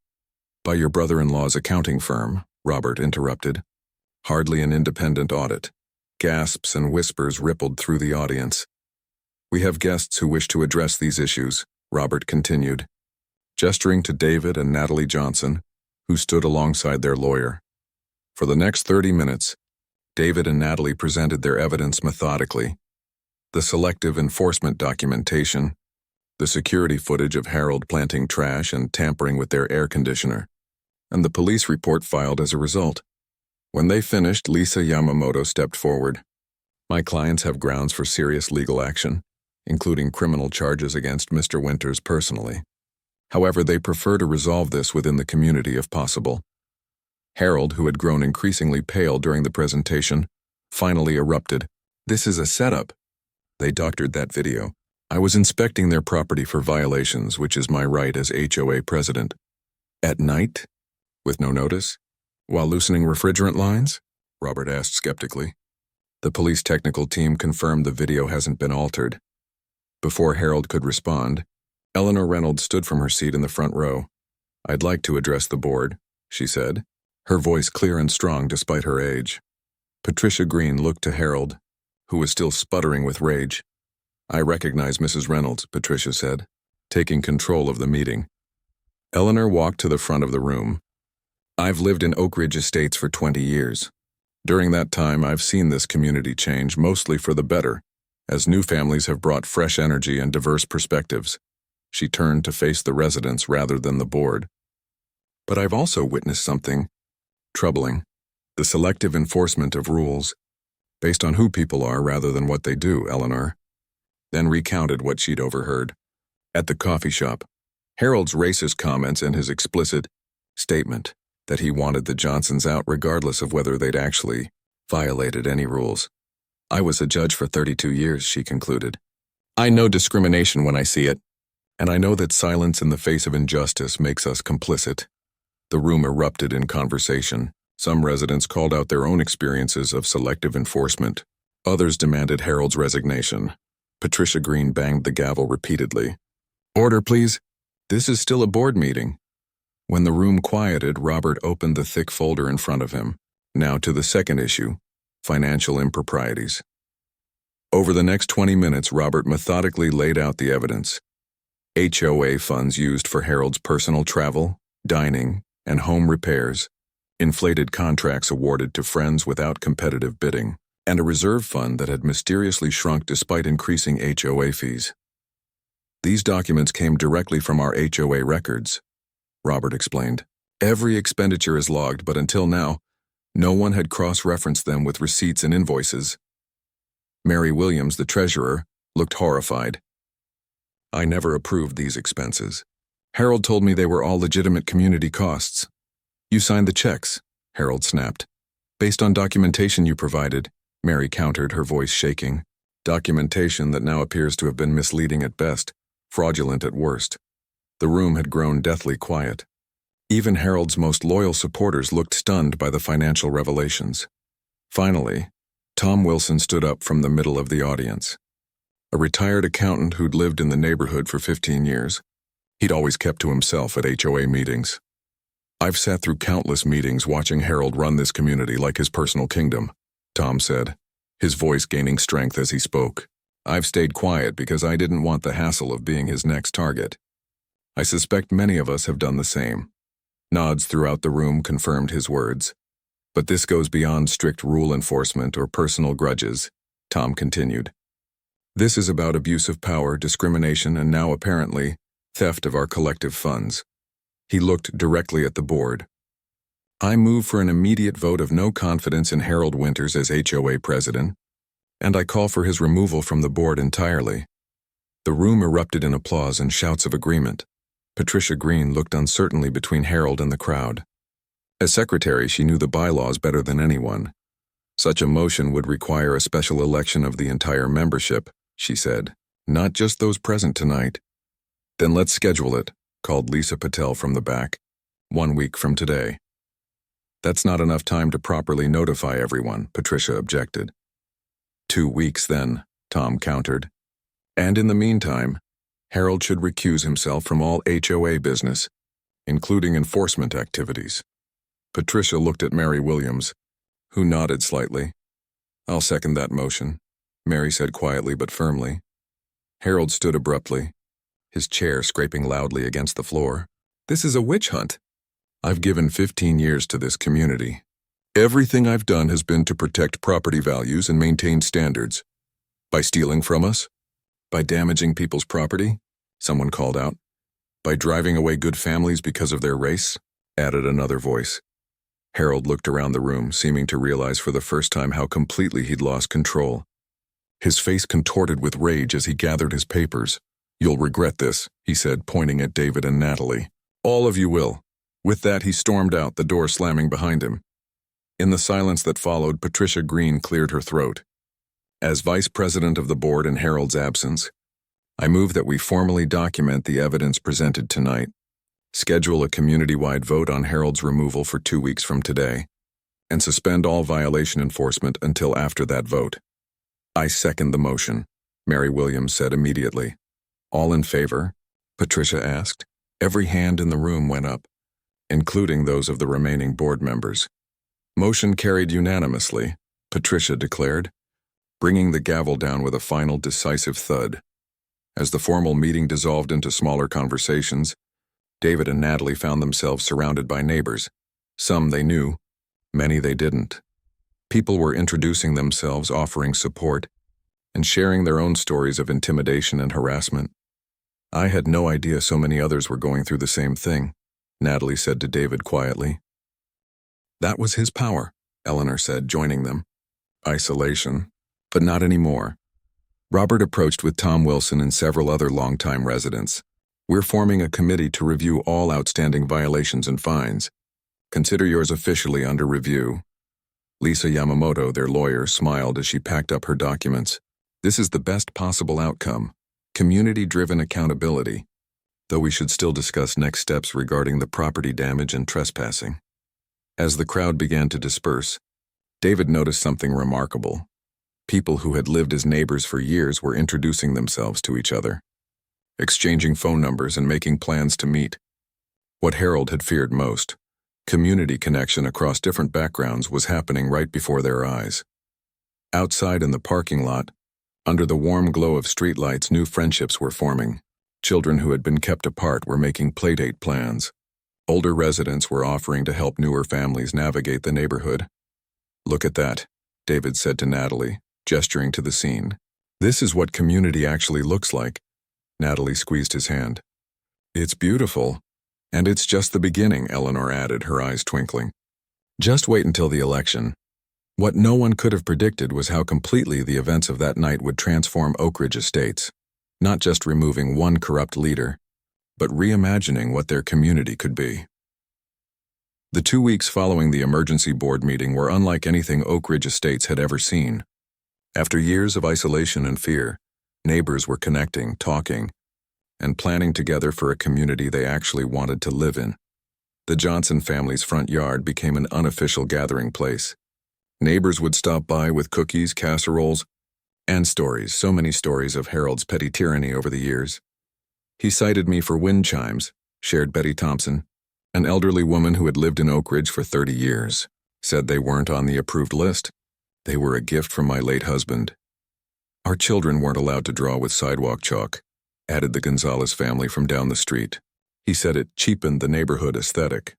By your brother-in-law's accounting firm, Robert interrupted. Hardly an independent audit. Gasps and whispers rippled through the audience. We have guests who wish to address these issues, Robert continued, gesturing to David and Natalie Johnson, who stood alongside their lawyer. For the next 30 minutes, David and Natalie presented their evidence methodically. The selective enforcement documentation, the security footage of Harold planting trash and tampering with their air conditioner, and the police report filed as a result. When they finished, Lisa Yamamoto stepped forward. My clients have grounds for serious legal action, including criminal charges against Mr. Winters personally. However, they prefer to resolve this within the community if possible. Harold, who had grown increasingly pale during the presentation, finally erupted. This is a setup. They doctored that video. I was inspecting their property for violations, which is my right as HOA president. At night? With no notice? While loosening refrigerant lines? Robert asked skeptically. The police technical team confirmed the video hasn't been altered. Before Harold could respond, Eleanor Reynolds stood from her seat in the front row. I'd like to address the board, she said, her voice clear and strong despite her age. Patricia Green looked to Harold, who was still sputtering with rage. I recognize Mrs. Reynolds, Patricia said, taking control of the meeting. Eleanor walked to the front of the room. I've lived in Oak Ridge Estates for 20 years. During that time, I've seen this community change, mostly for the better, as new families have brought fresh energy and diverse perspectives. She turned to face the residents rather than the board. But I've also witnessed something troubling: the selective enforcement of rules, based on who people are rather than what they do, Eleanor. Then recounted what she'd overheard. At the coffee shop, Harold's racist comments and his explicit statement that he wanted the Johnsons out regardless of whether they'd actually violated any rules. I was a judge for 32 years, she concluded. I know discrimination when I see it, and I know that silence in the face of injustice makes us complicit. The room erupted in conversation. Some residents called out their own experiences of selective enforcement. Others demanded Harold's resignation. Patricia Green banged the gavel repeatedly. Order, please. This is still a board meeting. When the room quieted, Robert opened the thick folder in front of him. Now to the second issue, financial improprieties. Over the next 20 minutes, Robert methodically laid out the evidence. HOA funds used for Harold's personal travel, dining, and home repairs, inflated contracts awarded to friends without competitive bidding, and a reserve fund that had mysteriously shrunk despite increasing HOA fees. These documents came directly from our HOA records, Robert explained. Every expenditure is logged, but until now, no one had cross-referenced them with receipts and invoices. Mary Williams, the treasurer, looked horrified. I never approved these expenses. Harold told me they were all legitimate community costs. You signed the checks, Harold snapped. Based on documentation you provided, Mary countered, her voice shaking. Documentation that now appears to have been misleading at best, fraudulent at worst. The room had grown deathly quiet. Even Harold's most loyal supporters looked stunned by the financial revelations. Finally, Tom Wilson stood up from the middle of the audience. A retired accountant who'd lived in the neighborhood for 15 years. He'd always kept to himself at HOA meetings. I've sat through countless meetings watching Harold run this community like his personal kingdom, Tom said, his voice gaining strength as he spoke. I've stayed quiet because I didn't want the hassle of being his next target. I suspect many of us have done the same. Nods throughout the room confirmed his words. But this goes beyond strict rule enforcement or personal grudges, Tom continued. This is about abuse of power, discrimination, and now apparently, theft of our collective funds. He looked directly at the board. I move for an immediate vote of no confidence in Harold Winters as HOA president, and I call for his removal from the board entirely. The room erupted in applause and shouts of agreement. Patricia Green looked uncertainly between Harold and the crowd. As secretary, she knew the bylaws better than anyone. Such a motion would require a special election of the entire membership, she said, not just those present tonight. Then let's schedule it, called Lisa Patel from the back. 1 week from today. That's not enough time to properly notify everyone, Patricia objected. 2 weeks then, Tom countered. And in the meantime, Harold should recuse himself from all HOA business. including enforcement activities. Patricia looked at Mary Williams, who nodded slightly. "I'll second that motion," Mary said quietly but firmly. Harold stood abruptly, his chair scraping loudly against the floor. "This is a witch hunt. I've given 15 years to this community. Everything I've done has been to protect property values and maintain standards. By stealing from us? By damaging people's property?" someone called out. "By driving away good families because of their race?" added another voice. Harold looked around the room, seeming to realize for the first time how completely he'd lost control. His face contorted with rage as he gathered his papers. "You'll regret this," he said, pointing at David and Natalie. "All of you will." With that, he stormed out, the door slamming behind him. In the silence that followed, Patricia Green cleared her throat. "As vice president of the board in Harold's absence, I move that we formally document the evidence presented tonight, schedule a community-wide vote on Harold's removal for 2 weeks from today, and suspend all violation enforcement until after that vote." "I second the motion," Mary Williams said immediately. "All in favor?" Patricia asked. Every hand in the room went up, including those of the remaining board members. "Motion carried unanimously," Patricia declared, bringing the gavel down with a final decisive thud. As the formal meeting dissolved into smaller conversations, David and Natalie found themselves surrounded by neighbors. Some they knew, many they didn't. People were introducing themselves, offering support, and sharing their own stories of intimidation and harassment. "I had no idea so many others were going through the same thing," Natalie said to David quietly. "That was his power," Eleanor said, joining them. "Isolation, but not anymore." Robert approached with Tom Wilson and several other longtime residents. "We're forming a committee to review all outstanding violations and fines. Consider yours officially under review." Lisa Yamamoto, their lawyer, smiled as she packed up her documents. "This is the best possible outcome, community-driven accountability, though we should still discuss next steps regarding the property damage and trespassing." As the crowd began to disperse, David noticed something remarkable. People who had lived as neighbors for years were introducing themselves to each other, exchanging phone numbers and making plans to meet. What Harold had feared most, community connection across different backgrounds, was happening right before their eyes. Outside in the parking lot, under the warm glow of streetlights, new friendships were forming. Children who had been kept apart were making playdate plans. Older residents were offering to help newer families navigate the neighborhood. "Look at that," David said to Natalie, gesturing to the scene. "This is what community actually looks like." Natalie squeezed his hand. "It's beautiful. And it's just the beginning," Eleanor added, her eyes twinkling. "Just wait until the election." What no one could have predicted was how completely the events of that night would transform Oak Ridge Estates, not just removing one corrupt leader, but reimagining what their community could be. The 2 weeks following the emergency board meeting were unlike anything Oak Ridge Estates had ever seen. After years of isolation and fear, neighbors were connecting, talking, and planning together for a community they actually wanted to live in. The Johnson family's front yard became an unofficial gathering place. Neighbors would stop by with cookies, casseroles, and stories, so many stories of Harold's petty tyranny over the years. "He cited me for wind chimes," shared Betty Thompson, an elderly woman who had lived in Oak Ridge for 30 years. "Said they weren't on the approved list. They were a gift from my late husband." "Our children weren't allowed to draw with sidewalk chalk," added the Gonzalez family from down the street. He said it cheapened the neighborhood aesthetic.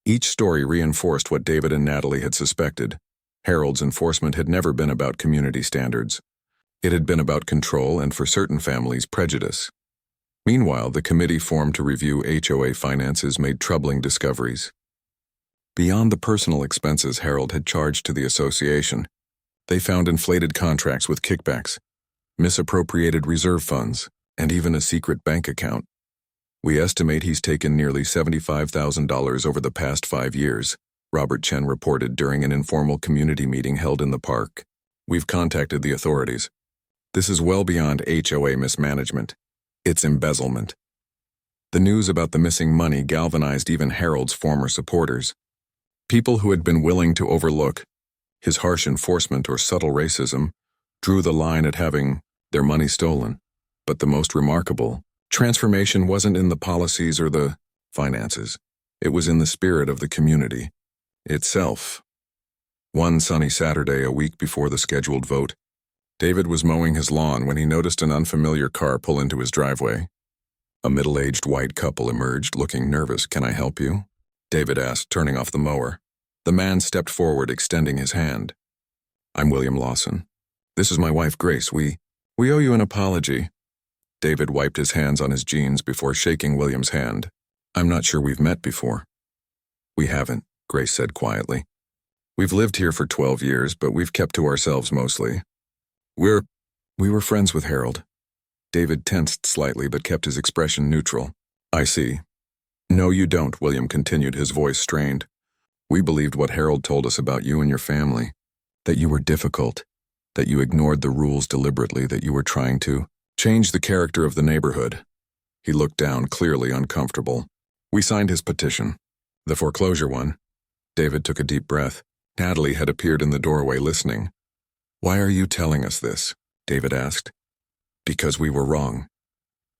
Each story reinforced what David and Natalie had suspected. Harold's enforcement had never been about community standards. It had been about control and, for certain families, prejudice. Meanwhile, the committee formed to review HOA finances made troubling discoveries. Beyond the personal expenses Harold had charged to the association, they found inflated contracts with kickbacks, misappropriated reserve funds, and even a secret bank account. "We estimate he's taken nearly $75,000 over the past 5 years, Robert Chen reported during an informal community meeting held in the park. "We've contacted the authorities. This is well beyond HOA mismanagement. It's embezzlement." The news about the missing money galvanized even Harold's former supporters. People who had been willing to overlook his harsh enforcement or subtle racism drew the line at having their money stolen. But the most remarkable transformation wasn't in the policies or the finances. It was in the spirit of the community itself. One sunny Saturday, a week before the scheduled vote, David was mowing his lawn when he noticed an unfamiliar car pull into his driveway. A middle-aged white couple emerged, looking nervous. "Can I help you?" David asked, turning off the mower. The man stepped forward, extending his hand. "I'm William Lawson. This is my wife, Grace. We owe you an apology." David wiped his hands on his jeans before shaking William's hand. "I'm not sure we've met before." "We haven't," Grace said quietly. "We've lived here for 12 years, but we've kept to ourselves mostly. We were friends with Harold." David tensed slightly but kept his expression neutral. "I see." "No, you don't," William continued, his voice strained. "We believed what Harold told us about you and your family. That you were difficult. That you ignored the rules deliberately. That you were trying to change the character of the neighborhood." He looked down, clearly uncomfortable. "We signed his petition. The foreclosure one." David took a deep breath. Natalie had appeared in the doorway, listening. "Why are you telling us this?" David asked. "Because we were wrong,"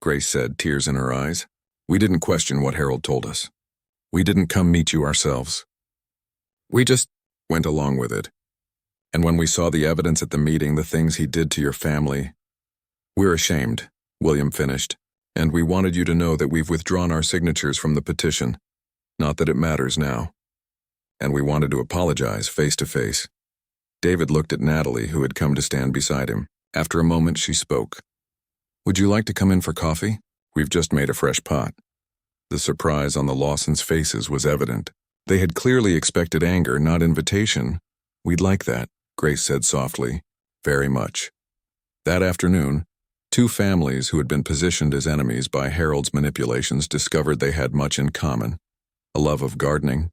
Grace said, tears in her eyes. "We didn't question what Harold told us. We didn't come meet you ourselves. We just went along with it. And when we saw the evidence at the meeting, the things he did to your family, we're ashamed," William finished, "and we wanted you to know that we've withdrawn our signatures from the petition. Not that it matters now. And we wanted to apologize face to face." David looked at Natalie, who had come to stand beside him. After a moment, she spoke. "Would you like to come in for coffee? We've just made a fresh pot." The surprise on the Lawsons' faces was evident. They had clearly expected anger, not invitation. "We'd like that," Grace said softly. "Very much." That afternoon, two families who had been positioned as enemies by Harold's manipulations discovered they had much in common: a love of gardening,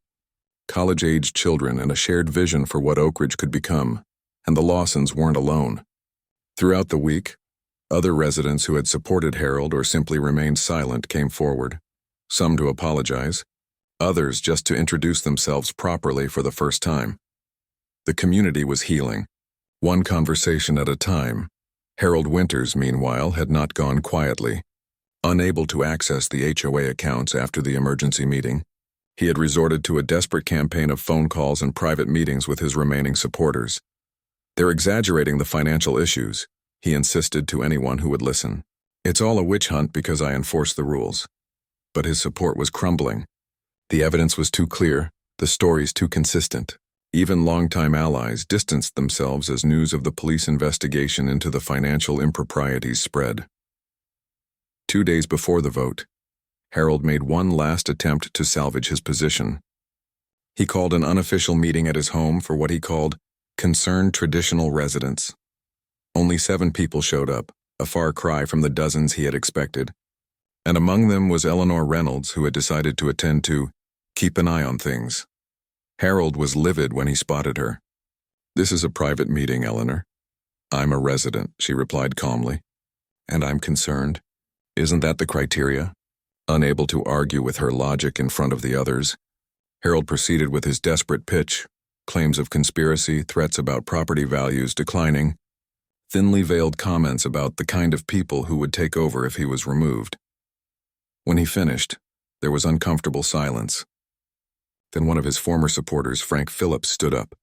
college-aged children, and a shared vision for what Oak Ridge could become. And the Lawsons weren't alone. Throughout the week, other residents who had supported Harold or simply remained silent came forward, some to apologize, others just to introduce themselves properly for the first time. The community was healing, one conversation at a time. Harold Winters, meanwhile, had not gone quietly. Unable to access the HOA accounts after the emergency meeting, he had resorted to a desperate campaign of phone calls and private meetings with his remaining supporters. "They're exaggerating the financial issues," he insisted to anyone who would listen. "It's all a witch hunt because I enforce the rules." But his support was crumbling. The evidence was too clear, the stories too consistent. Even longtime allies distanced themselves as news of the police investigation into the financial improprieties spread. 2 days before the vote, Harold made one last attempt to salvage his position. He called an unofficial meeting at his home for what he called concerned traditional residents. Only 7 people showed up, a far cry from the dozens he had expected. And among them was Eleanor Reynolds, who had decided to attend to keep an eye on things. Harold was livid when he spotted her. "This is a private meeting, Eleanor." "I'm a resident," she replied calmly. "And I'm concerned. Isn't that the criteria?" Unable to argue with her logic in front of the others, Harold proceeded with his desperate pitch: claims of conspiracy, threats about property values declining, thinly veiled comments about the kind of people who would take over if he was removed. When he finished, there was uncomfortable silence. Then one of his former supporters, Frank Phillips, stood up.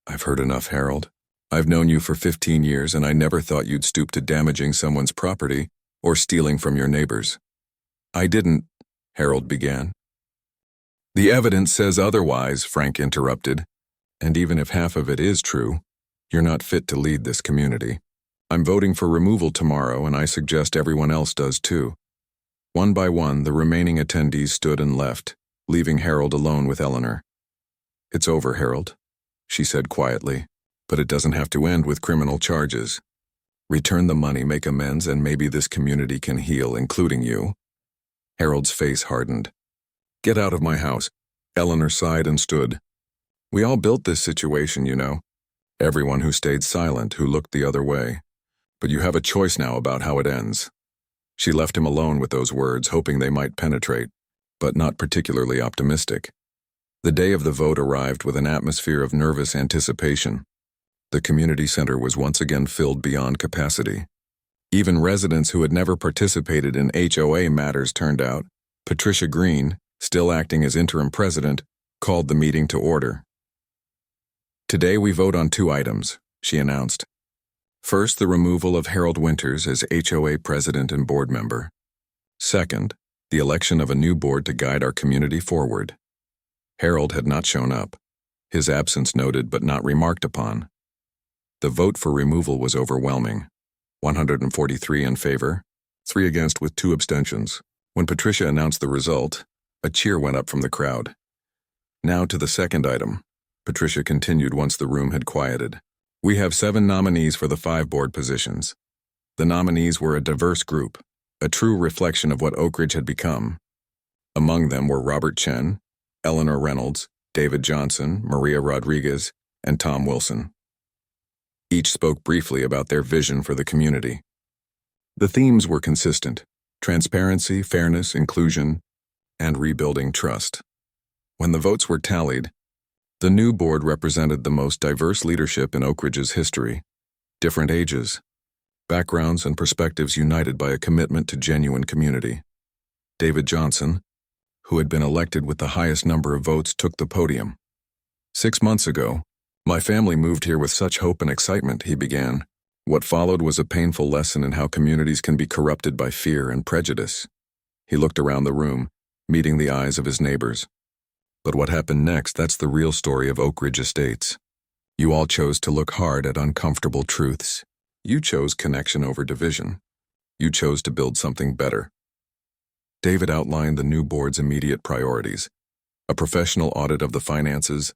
"I've heard enough, Harold. I've known you for 15 years, and I never thought you'd stoop to damaging someone's property or stealing from your neighbors." "I didn't," Harold began. "The evidence says otherwise," Frank interrupted. "And even if half of it is true, you're not fit to lead this community. I'm voting for removal tomorrow, and I suggest everyone else does too." One by one, the remaining attendees stood and left, leaving Harold alone with Eleanor. "It's over, Harold," she said quietly, "but it doesn't have to end with criminal charges. Return the money, make amends, and maybe this community can heal, including you." Harold's face hardened. "Get out of my house." Eleanor sighed and stood. "We all built this situation, you know. Everyone who stayed silent, who looked the other way. But you have a choice now about how it ends." She left him alone with those words, hoping they might penetrate, but not particularly optimistic. The day of the vote arrived with an atmosphere of nervous anticipation. The community center was once again filled beyond capacity. Even residents who had never participated in HOA matters turned out. Patricia Green, still acting as interim president, called the meeting to order. "Today we vote on 2 items," she announced. First, the removal of Harold Winters as HOA president and board member. Second, the election of a new board to guide our community forward. Harold had not shown up, his absence noted but not remarked upon. The vote for removal was overwhelming, 143 in favor, 3 against with 2 abstentions. When Patricia announced the result, a cheer went up from the crowd. "Now to the second item," Patricia continued once the room had quieted. "We have 7 nominees for the 5 board positions. The nominees were a diverse group, a true reflection of what Oak Ridge had become. Among them were Robert Chen, Eleanor Reynolds, David Johnson, Maria Rodriguez, and Tom Wilson. Each spoke briefly about their vision for the community. The themes were consistent: transparency, fairness, inclusion, and rebuilding trust. When the votes were tallied, the new board represented the most diverse leadership in Oak Ridge's history. Different ages, backgrounds, and perspectives united by a commitment to genuine community. David Johnson, who had been elected with the highest number of votes, took the podium. "6 months ago, my family moved here with such hope and excitement," he began. What followed was a painful lesson in how communities can be corrupted by fear and prejudice. He looked around the room, meeting the eyes of his neighbors. "But what happened next, that's the real story of Oak Ridge Estates. You all chose to look hard at uncomfortable truths. You chose connection over division. You chose to build something better." David outlined the new board's immediate priorities: a professional audit of the finances,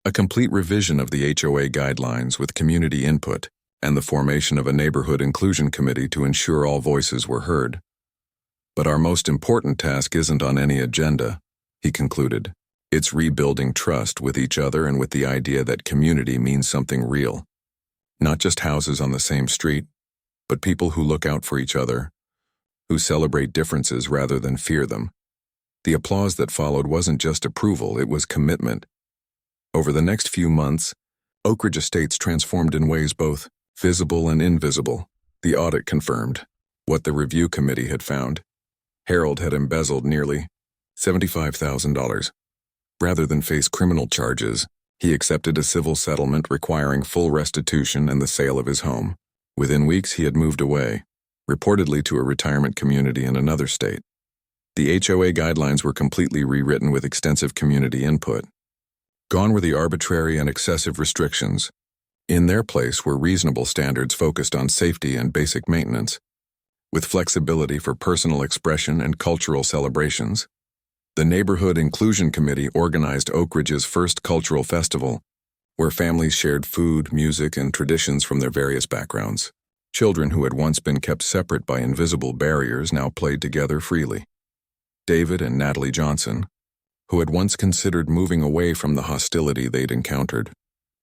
a complete revision of the HOA guidelines with community input, and the formation of a neighborhood inclusion committee to ensure all voices were heard. "But our most important task isn't on any agenda," he concluded. "It's rebuilding trust with each other and with the idea that community means something real. Not just houses on the same street, but people who look out for each other, who celebrate differences rather than fear them." The applause that followed wasn't just approval, it was commitment. Over the next few months, Oak Ridge Estates transformed in ways both visible and invisible. The audit confirmed what the review committee had found. Harold had embezzled nearly $75,000. Rather than face criminal charges, he accepted a civil settlement requiring full restitution and the sale of his home. Within weeks, he had moved away, reportedly to a retirement community in another state. The HOA guidelines were completely rewritten with extensive community input. Gone were the arbitrary and excessive restrictions. In their place were reasonable standards focused on safety and basic maintenance, with flexibility for personal expression and cultural celebrations. The Neighborhood Inclusion Committee organized Oak Ridge's first cultural festival, where families shared food, music, and traditions from their various backgrounds. Children who had once been kept separate by invisible barriers now played together freely. David and Natalie Johnson, who had once considered moving away from the hostility they'd encountered,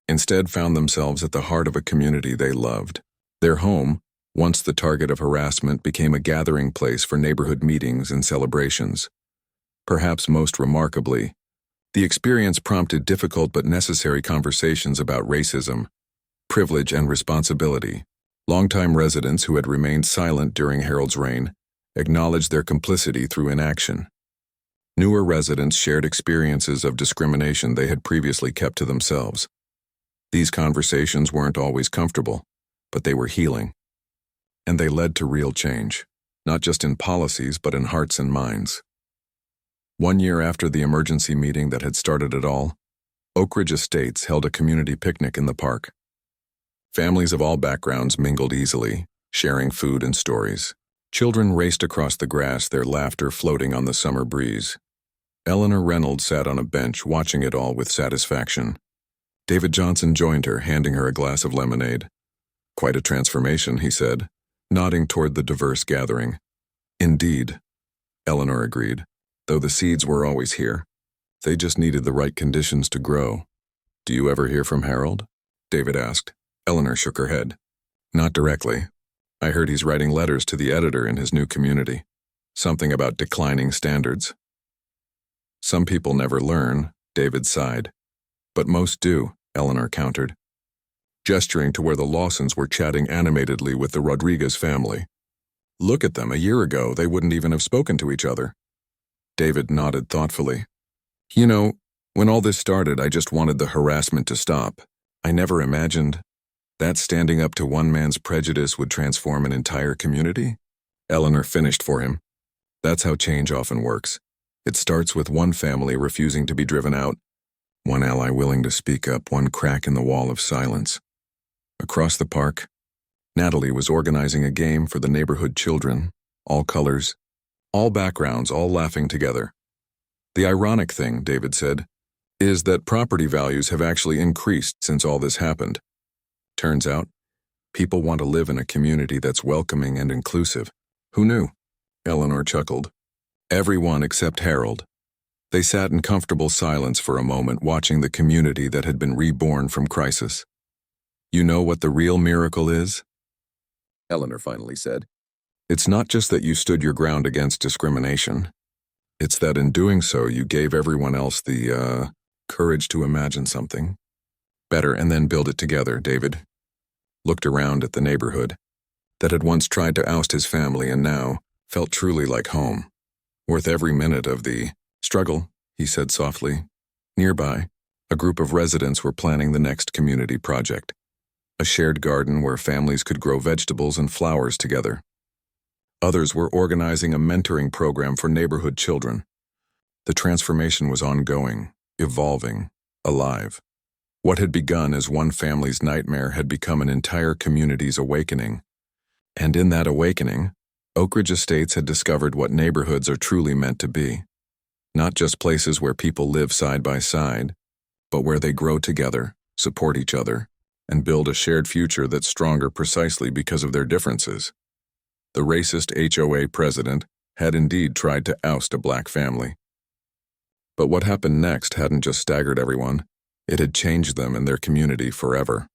instead found themselves at the heart of a community they loved. Their home, once the target of harassment, became a gathering place for neighborhood meetings and celebrations. Perhaps most remarkably, the experience prompted difficult but necessary conversations about racism, privilege, and responsibility. Longtime residents who had remained silent during Harold's reign acknowledged their complicity through inaction. Newer residents shared experiences of discrimination they had previously kept to themselves. These conversations weren't always comfortable, but they were healing. And they led to real change, not just in policies but in hearts and minds. 1 year after the emergency meeting that had started it all, Oak Ridge Estates held a community picnic in the park. Families of all backgrounds mingled easily, sharing food and stories. Children raced across the grass, their laughter floating on the summer breeze. Eleanor Reynolds sat on a bench, watching it all with satisfaction. David Johnson joined her, handing her a glass of lemonade. "Quite a transformation," he said, nodding toward the diverse gathering. "Indeed," Eleanor agreed, "though the seeds were always here. They just needed the right conditions to grow." "Do you ever hear from Harold?" David asked. Eleanor shook her head. "Not directly. I heard he's writing letters to the editor in his new community. Something about declining standards." "Some people never learn," David sighed. "But most do," Eleanor countered, gesturing to where the Lawsons were chatting animatedly with the Rodriguez family. "Look at them. A year ago, they wouldn't even have spoken to each other." David nodded thoughtfully. You know, when all this started, I just wanted the harassment to stop. I never imagined that standing up to one man's prejudice would transform an entire community. Eleanor finished for him. That's how change often works. It starts with one family refusing to be driven out, one ally willing to speak up, one crack in the wall of silence. Across the park, Natalie was organizing a game for the neighborhood children, all colors, all backgrounds, all laughing together. The ironic thing, David said, is that property values have actually increased since all this happened. Turns out, people want to live in a community that's welcoming and inclusive. Who knew? Eleanor chuckled. Everyone except Harold. They sat in comfortable silence for a moment, watching the community that had been reborn from crisis. You know what the real miracle is? Eleanor finally said. It's not just that you stood your ground against discrimination. It's that in doing so, you gave everyone else the, courage to imagine something better and then build it together. David looked around at the neighborhood that had once tried to oust his family and now felt truly like home. Worth every minute of the struggle, he said softly. Nearby, a group of residents were planning the next community project, a shared garden where families could grow vegetables and flowers together. Others were organizing a mentoring program for neighborhood children. The transformation was ongoing, evolving, alive. What had begun as one family's nightmare had become an entire community's awakening. And in that awakening, Oak Ridge Estates had discovered what neighborhoods are truly meant to be. Not just places where people live side by side, but where they grow together, support each other, and build a shared future that's stronger precisely because of their differences. The racist HOA president had indeed tried to oust a black family. But what happened next hadn't just staggered everyone, it had changed them and their community forever.